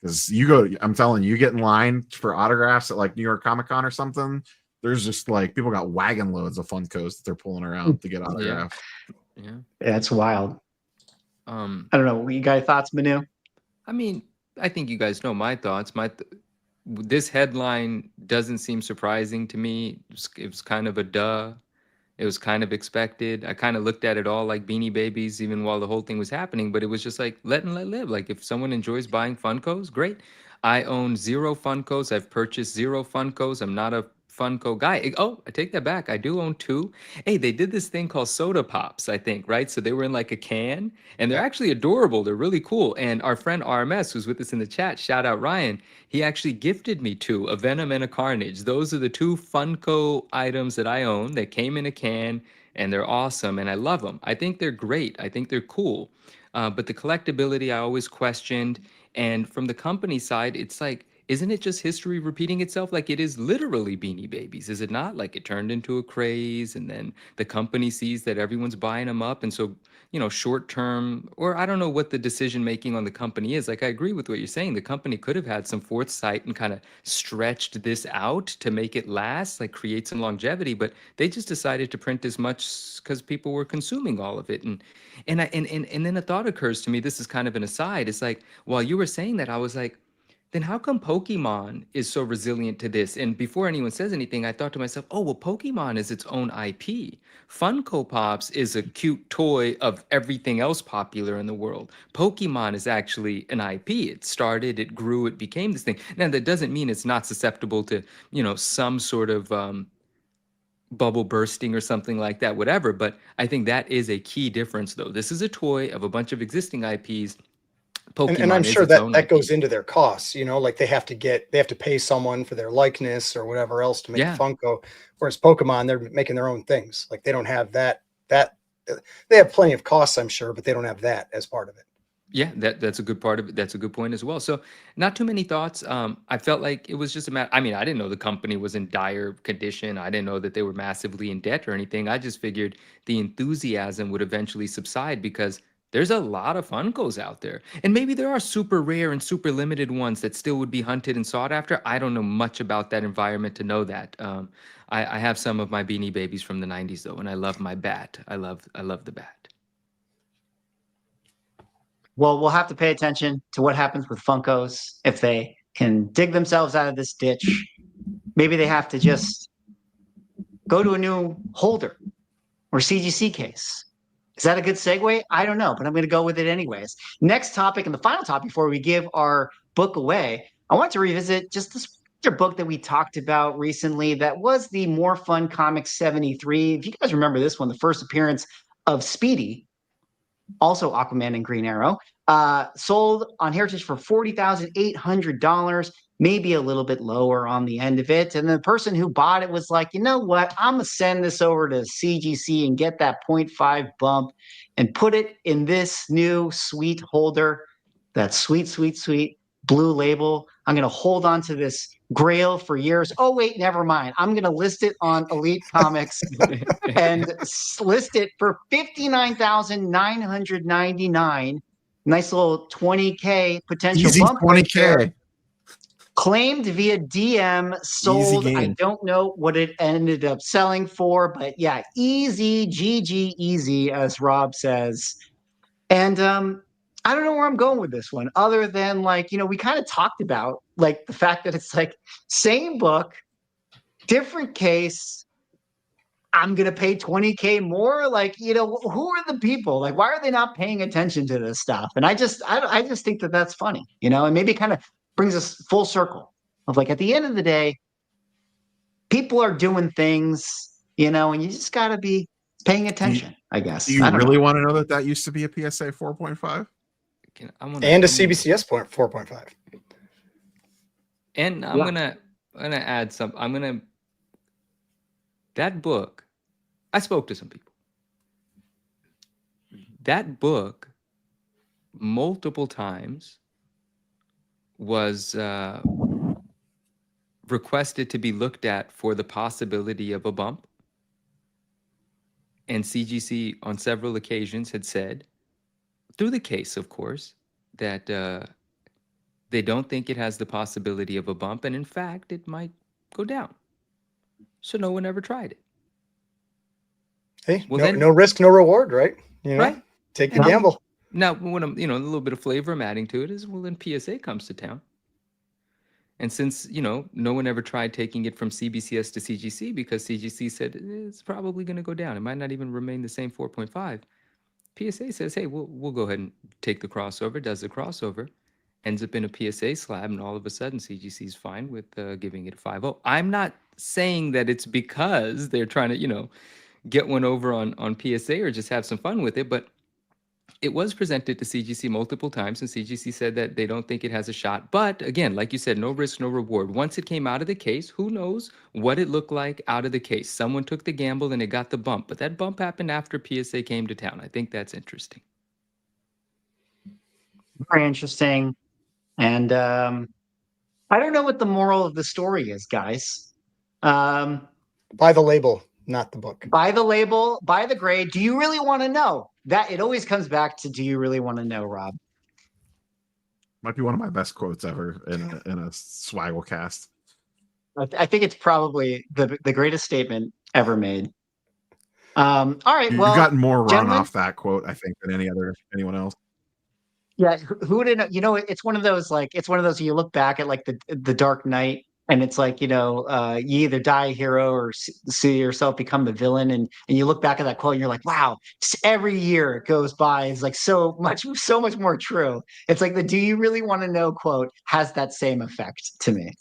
Because I'm telling you, get in line for autographs at like New York Comic-Con or something. There's just like people got wagon loads of Funkos that they're pulling around to get autographed. Yeah. That's wild. I don't know. You got thoughts, Manu? I mean, I think you guys know my thoughts. This headline doesn't seem surprising to me. It was kind of a duh. It was kind of expected. I kind of looked at it all like Beanie Babies, even while the whole thing was happening. But it was just like, let live. Like, if someone enjoys buying Funkos, great. I own 0 Funkos. I've purchased 0 Funkos. I'm not a Funko guy. Oh, I take that back. I do own 2. Hey, they did this thing called Soda Pops, I think, right? So they were in like a can, and they're actually adorable. They're really cool. And our friend RMS, who's with us in the chat, shout out Ryan, he actually gifted me 2, a Venom and a Carnage. Those are the 2 Funko items that I own. They came in a can, and they're awesome, and I love them. I think they're great. I think they're cool. But the collectability I always questioned. And from the company side, it's like, isn't it just history repeating itself? Like, it is literally Beanie Babies, is it not? Like, it turned into a craze, and then the company sees that everyone's buying them up. And so, short term, or I don't know what the decision making on the company is. Like, I agree with what you're saying. The company could have had some foresight and kind of stretched this out to make it last, like create some longevity, but they just decided to print as much because people were consuming all of it. And then a thought occurs to me, this is kind of an aside. It's like, while you were saying that, I was like, then how come Pokemon is so resilient to this? And before anyone says anything, I thought to myself, oh, well, Pokemon is its own IP. Funko Pops is a cute toy of everything else popular in the world. Pokemon is actually an IP. It started, it grew, it became this thing. Now, that doesn't mean it's not susceptible to, some sort of bubble bursting or something like that, whatever. But I think that is a key difference, though. This is a toy of a bunch of existing IPs. And I'm sure that goes into their costs, like they have to pay someone for their likeness or whatever else to make a Funko. Whereas Pokemon, they're making their own things. Like they don't have that they have plenty of costs, I'm sure, but they don't have that as part of it. Yeah, that's a good part of it. That's a good point as well. So not too many thoughts. I felt like it was just a matter. I mean, I didn't know the company was in dire condition. I didn't know that they were massively in debt or anything. I just figured the enthusiasm would eventually subside because there's a lot of Funkos out there. And maybe there are super rare and super limited ones that still would be hunted and sought after. I don't know much about that environment to know that. I have some of my Beanie Babies from the 90s, though, and I love my bat. I love the bat. Well, we'll have to pay attention to what happens with Funkos. If they can dig themselves out of this ditch, maybe they have to just go to a new holder or CGC case. Is that a good segue? I don't know, but I'm going to go with it anyways. Next topic, and the final topic before we give our book away, I want to revisit just this book that we talked about recently that was the More Fun Comics 73. If you guys remember this one, the first appearance of Speedy, also Aquaman and Green Arrow, sold on Heritage for $40,800, maybe a little bit lower on the end of it. And the person who bought it was like, you know what? I'm going to send this over to CGC and get that 0.5 bump and put it in this new sweet holder, that sweet, sweet, sweet blue label. I'm going to hold on to this grail for years. Oh, wait, never mind. I'm going to list it on Elite Comics and list it for $59,999. Nice little 20K potential Easy bump. 20K. Claimed via DM, sold. I don't know what it ended up selling for, but yeah, easy, GG, easy, as Rob says. And I I don't know where I'm going with this one, other than like, we kind of talked about like the fact that it's like same book, different case. I'm gonna pay 20K more. Like, who are the people? Like, why are they not paying attention to this stuff? And I just think that that's funny, and maybe kind of brings us full circle of like at the end of the day, people are doing things, and you just gotta be paying attention. I guess. Do you I don't really know. want to know that used to be a PSA 4.5? And a CBCS 4.5. And I'm gonna add some. That book. I spoke to some people. That book, multiple times, was requested to be looked at for the possibility of a bump. And CGC on several occasions had said, through the case, of course, that they don't think it has the possibility of a bump. And in fact, it might go down. So no one ever tried it. Hey, Well, no risk, no reward, right? Right. Take the gamble. Now, when I'm, a little bit of flavor I'm adding to it is, well, then PSA comes to town. And since, no one ever tried taking it from CBCS to CGC because CGC said it's probably going to go down. It might not even remain the same 4.5. PSA says, hey, we'll go ahead and take the crossover, does the crossover, ends up in a PSA slab, and all of a sudden CGC is fine with giving it a 5.0. I'm not saying that it's because they're trying to, get one over on PSA or just have some fun with it, but it was presented to CGC multiple times, and CGC said that they don't think it has a shot. But again, like you said, no risk, no reward. Once it came out of the case, who knows what it looked like out of the case? Someone took the gamble and it got the bump, but that bump happened after PSA came to town. I think that's interesting. Very interesting. And I don't know what the moral of the story is, guys. Buy the label, not the book. Buy the label, buy the grade. Do you really want to know? That it always comes back to, do you really want to know, Rob? Might be one of my best quotes ever in a Swagglecast. I think it's probably the greatest statement ever made. All right. You've well, gotten more run gentlemen, off that quote, I think, than anyone else. Yeah, who didn't? It's one of those you look back at like the Dark Knight, and it's like you either die a hero or see yourself become the villain, and you look back at that quote and you're like, wow, just every year it goes by is like so much more true. It's like the "Do you really want to know?" quote has that same effect to me.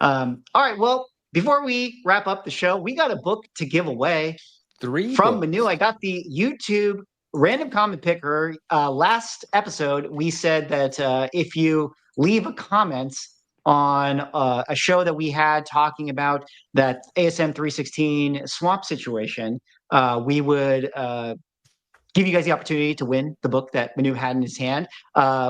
All right, well, before we wrap up the show, we got a book to give away. 3 from books. Manu. I got the YouTube random comment picker. Last episode, we said that if you leave a comment on a show that we had talking about that ASM 316 swamp situation, we would give you guys the opportunity to win the book that Manu had in his hand.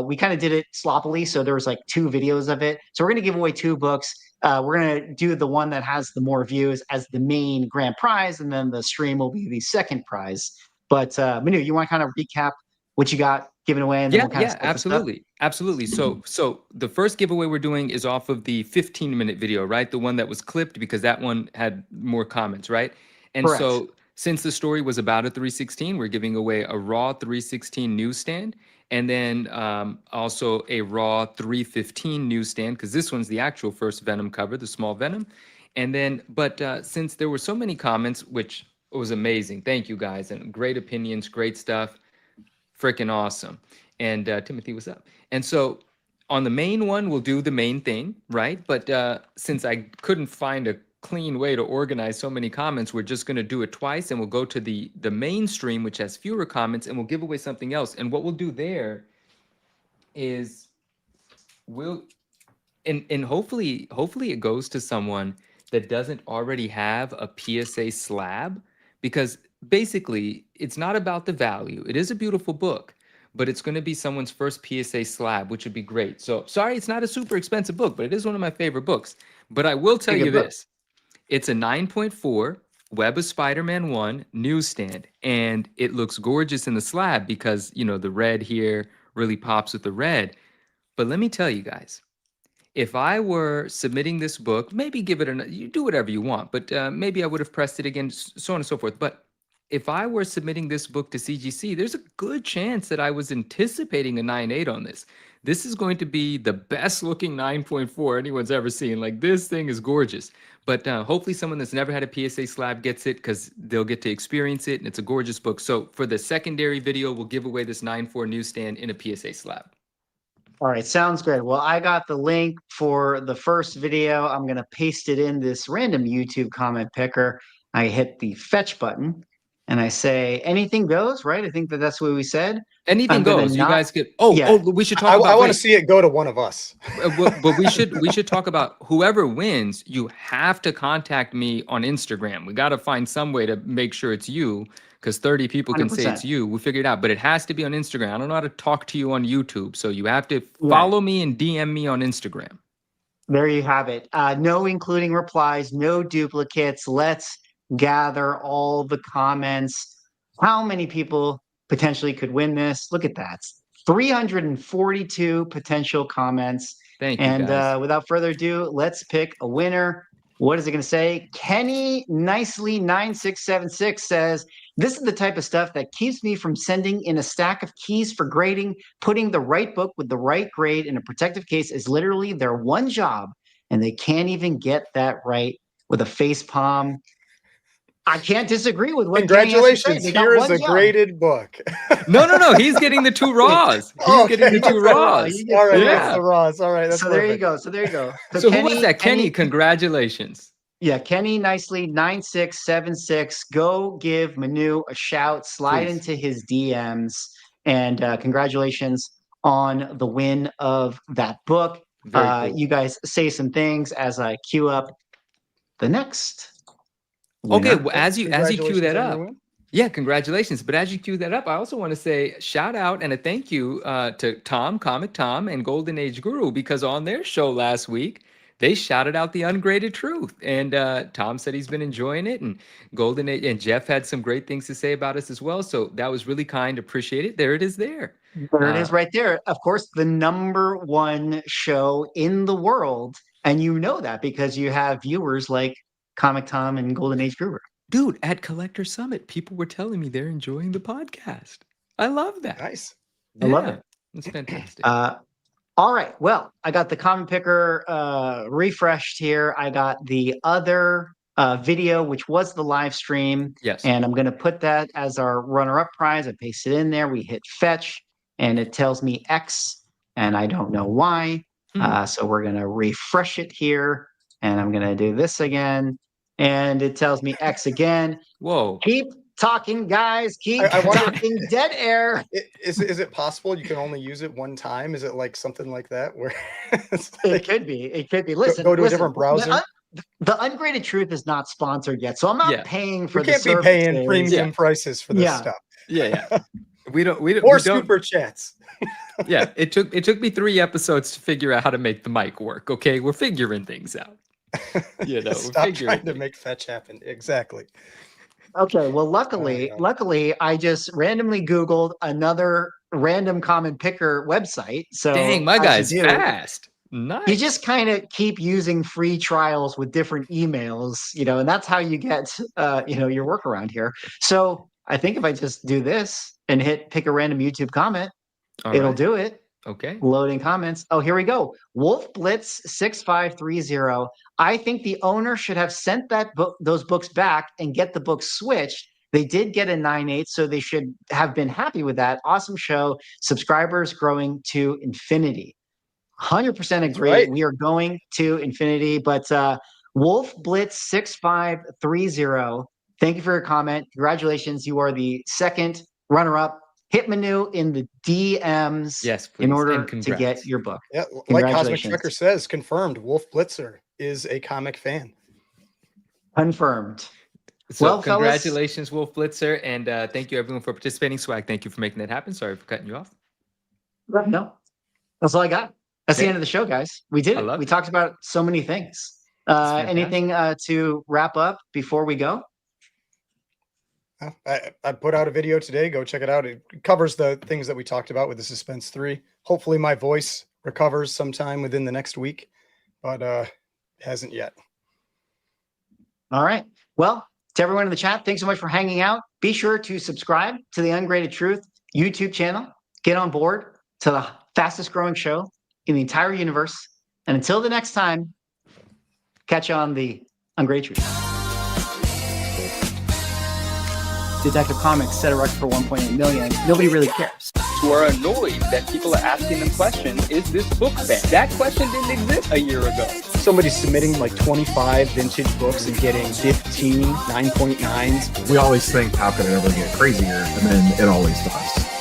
We kind of did it sloppily, so there was like 2 videos of it. So we're going to give away 2 books. We're going to do the one that has the more views as the main grand prize, and then the stream will be the second prize. But Manu, you want to kind of recap what you got given away? And then we'll kind of split this up? Absolutely. So the first giveaway we're doing is off of the 15-minute video, right? The one that was clipped because that one had more comments, right? And Correct. so since the story was about a 316, we're giving away a raw 316 newsstand, and then also a raw 315 newsstand, because this one's the actual first Venom cover, the small Venom. And then, but since there were so many comments, which was amazing, thank you guys, and great opinions, great stuff, freaking awesome. And Timothy, what's up? And so on the main one, we'll do the main thing, right? But since I couldn't find a clean way to organize so many comments, we're just going to do it twice, and we'll go to the mainstream, which has fewer comments, and we'll give away something else. And what we'll do there is and hopefully it goes to someone that doesn't already have a PSA slab, because basically it's not about the value. It is a beautiful book, but it's going to be someone's first PSA slab, which would be great. So sorry, it's not a super expensive book, but it is one of my favorite books. But I will tell you this. It's a 9.4 Web of Spider-Man 1 newsstand, and it looks gorgeous in the slab because, the red here really pops with the red. But let me tell you guys, if I were submitting this book, maybe give it you do whatever you want, but maybe I would have pressed it again, so on and so forth. But if I were submitting this book to CGC, there's a good chance that I was anticipating a 9.8 on this. This is going to be the best looking 9.4 anyone's ever seen. Like, this thing is gorgeous. But hopefully someone that's never had a PSA slab gets it, because they'll get to experience it, and it's a gorgeous book. So for the secondary video, we'll give away this 9.4 Newsstand in a PSA slab. All right, sounds good. Well, I got the link for the first video. I'm going to paste it in this random YouTube comment picker. I hit the fetch button and I say anything goes, right? I think that's what we said. Anything I'm gonna goes. You not- guys get. Yeah. We should talk I about. want to wait. see it go to one of us. But we should talk about whoever wins. You have to contact me on Instagram. We got to find some way to make sure it's you, because 30 people can say it's 100%. you. We figured it out, but it has to be on Instagram. I don't know how to talk to you on YouTube, so you have to follow me and DM me on Instagram. There you have it. No including replies, no duplicates. Let's gather all the comments. How many people potentially could win this? Look at that. 342 potential comments. Thank you, And guys. without further ado, let's pick a winner. What is it going to say? Kenny Nicely 9676 says, this is the type of stuff that keeps me from sending in a stack of keys for grading. Putting the right book with the right grade in a protective case is literally their one job, and they can't even get that right with a face palm. I can't disagree with what Kenny has to say. Congratulations. They got Here is one a job. graded book. No. He's getting the 2 raws. He's Oh, getting okay. the 2 He gets the raw. raws. He gets All right, the Yeah. that's the Raws. All right, that's So there you perfect. go. So there you go. So who was that? Kenny, congratulations. Yeah, Kenny Nicely 9676. Go give Manu a shout. Slide Please. into his DMs, and congratulations on the win of that book. Very cool. You guys say some things as I queue up the next. Okay, winner. well, as you cue that Congratulations on up. your win. Yeah, congratulations. But as you cue that up, I also want to say shout out and a thank you to Tom, Comic Tom, and Golden Age Guru, because on their show last week, they shouted out the ungraded truth. And Tom said he's been enjoying it. And Golden Age and Jeff had some great things to say about us as well. So that was really kind. Appreciate it. There it is there. There it is right there. Of course, the #1 show in the world. And you know that because you have viewers like Comic Tom and Golden Age Guru. Dude, at Collector Summit, people were telling me they're enjoying the podcast. I love that. Nice. I love it. It's fantastic. All right. Well, I got the comment picker refreshed here. I got the other video, which was the live stream. Yes. And I'm going to put that as our runner-up prize. I paste it in there. We hit fetch, and it tells me X, and I don't know why. So we're going to refresh it here, and I'm going to do this again, and it tells me X again. Whoa. Keep talking, guys. Keep I wonder- talking. Dead air. Is it possible you can only use it one time? Is it like something like that where it's It like, could be. It could be. Listen, go to a listen, different browser? The Ungraded Truth is not sponsored yet, so I'm not paying for we the can't be paying services. premium prices for this Yeah. stuff? Yeah. We don't. Or super chats. Yeah, it took me 3 episodes to figure out how to make the mic work. Okay, we're figuring things out. You know, Stop trying to make fetch happen. Exactly. Okay, well, luckily, I just randomly Googled another random common picker website. So Dang, my as guy's you do, fast. Nice. You just kind of keep using free trials with different emails, and that's how you get, your workaround here. So I think if I just do this and hit pick a random YouTube comment, it'll do it. Okay. Loading comments. Oh, here we go. Wolf Blitz 6530. I think the owner should have sent those books back and get the books switched. They did get a 9.8, so they should have been happy with that. Awesome show. Subscribers growing to infinity. 100% agree. right. We are going to infinity. But Wolf Blitz 6530. Thank you for your comment. Congratulations. You are the second runner-up. Hit Manu in the DMs in order to get your book. Yeah, like Cosmic Trekker says, confirmed. Wolf Blitzer is a comic fan. Confirmed. So well, congratulations, fellas. Wolf Blitzer, and thank you everyone for participating. Swag, thank you for making that happen. Sorry for cutting you off. No, that's all I got. That's the end of the show, guys. We did it. We talked about so many things. Anything to wrap up before we go? I put out a video today. Go check it out. It covers the things that we talked about with the Suspense 3. Hopefully my voice recovers sometime within the next week, but hasn't yet. All right. Well, To everyone in the chat, thanks so much for hanging out. Be sure to subscribe to the Ungraded Truth YouTube channel. Get on board to the fastest growing show in the entire universe. And until the next time, catch you on the Ungraded Truth. Detective Comics set a record for 1.8 million. Nobody really cares. Who are annoyed that people are asking them questions, is this book banned? That question didn't exist a year ago. Somebody's submitting like 25 vintage books and getting 15 9.9s. We always think, how could it ever get crazier? And then it always does.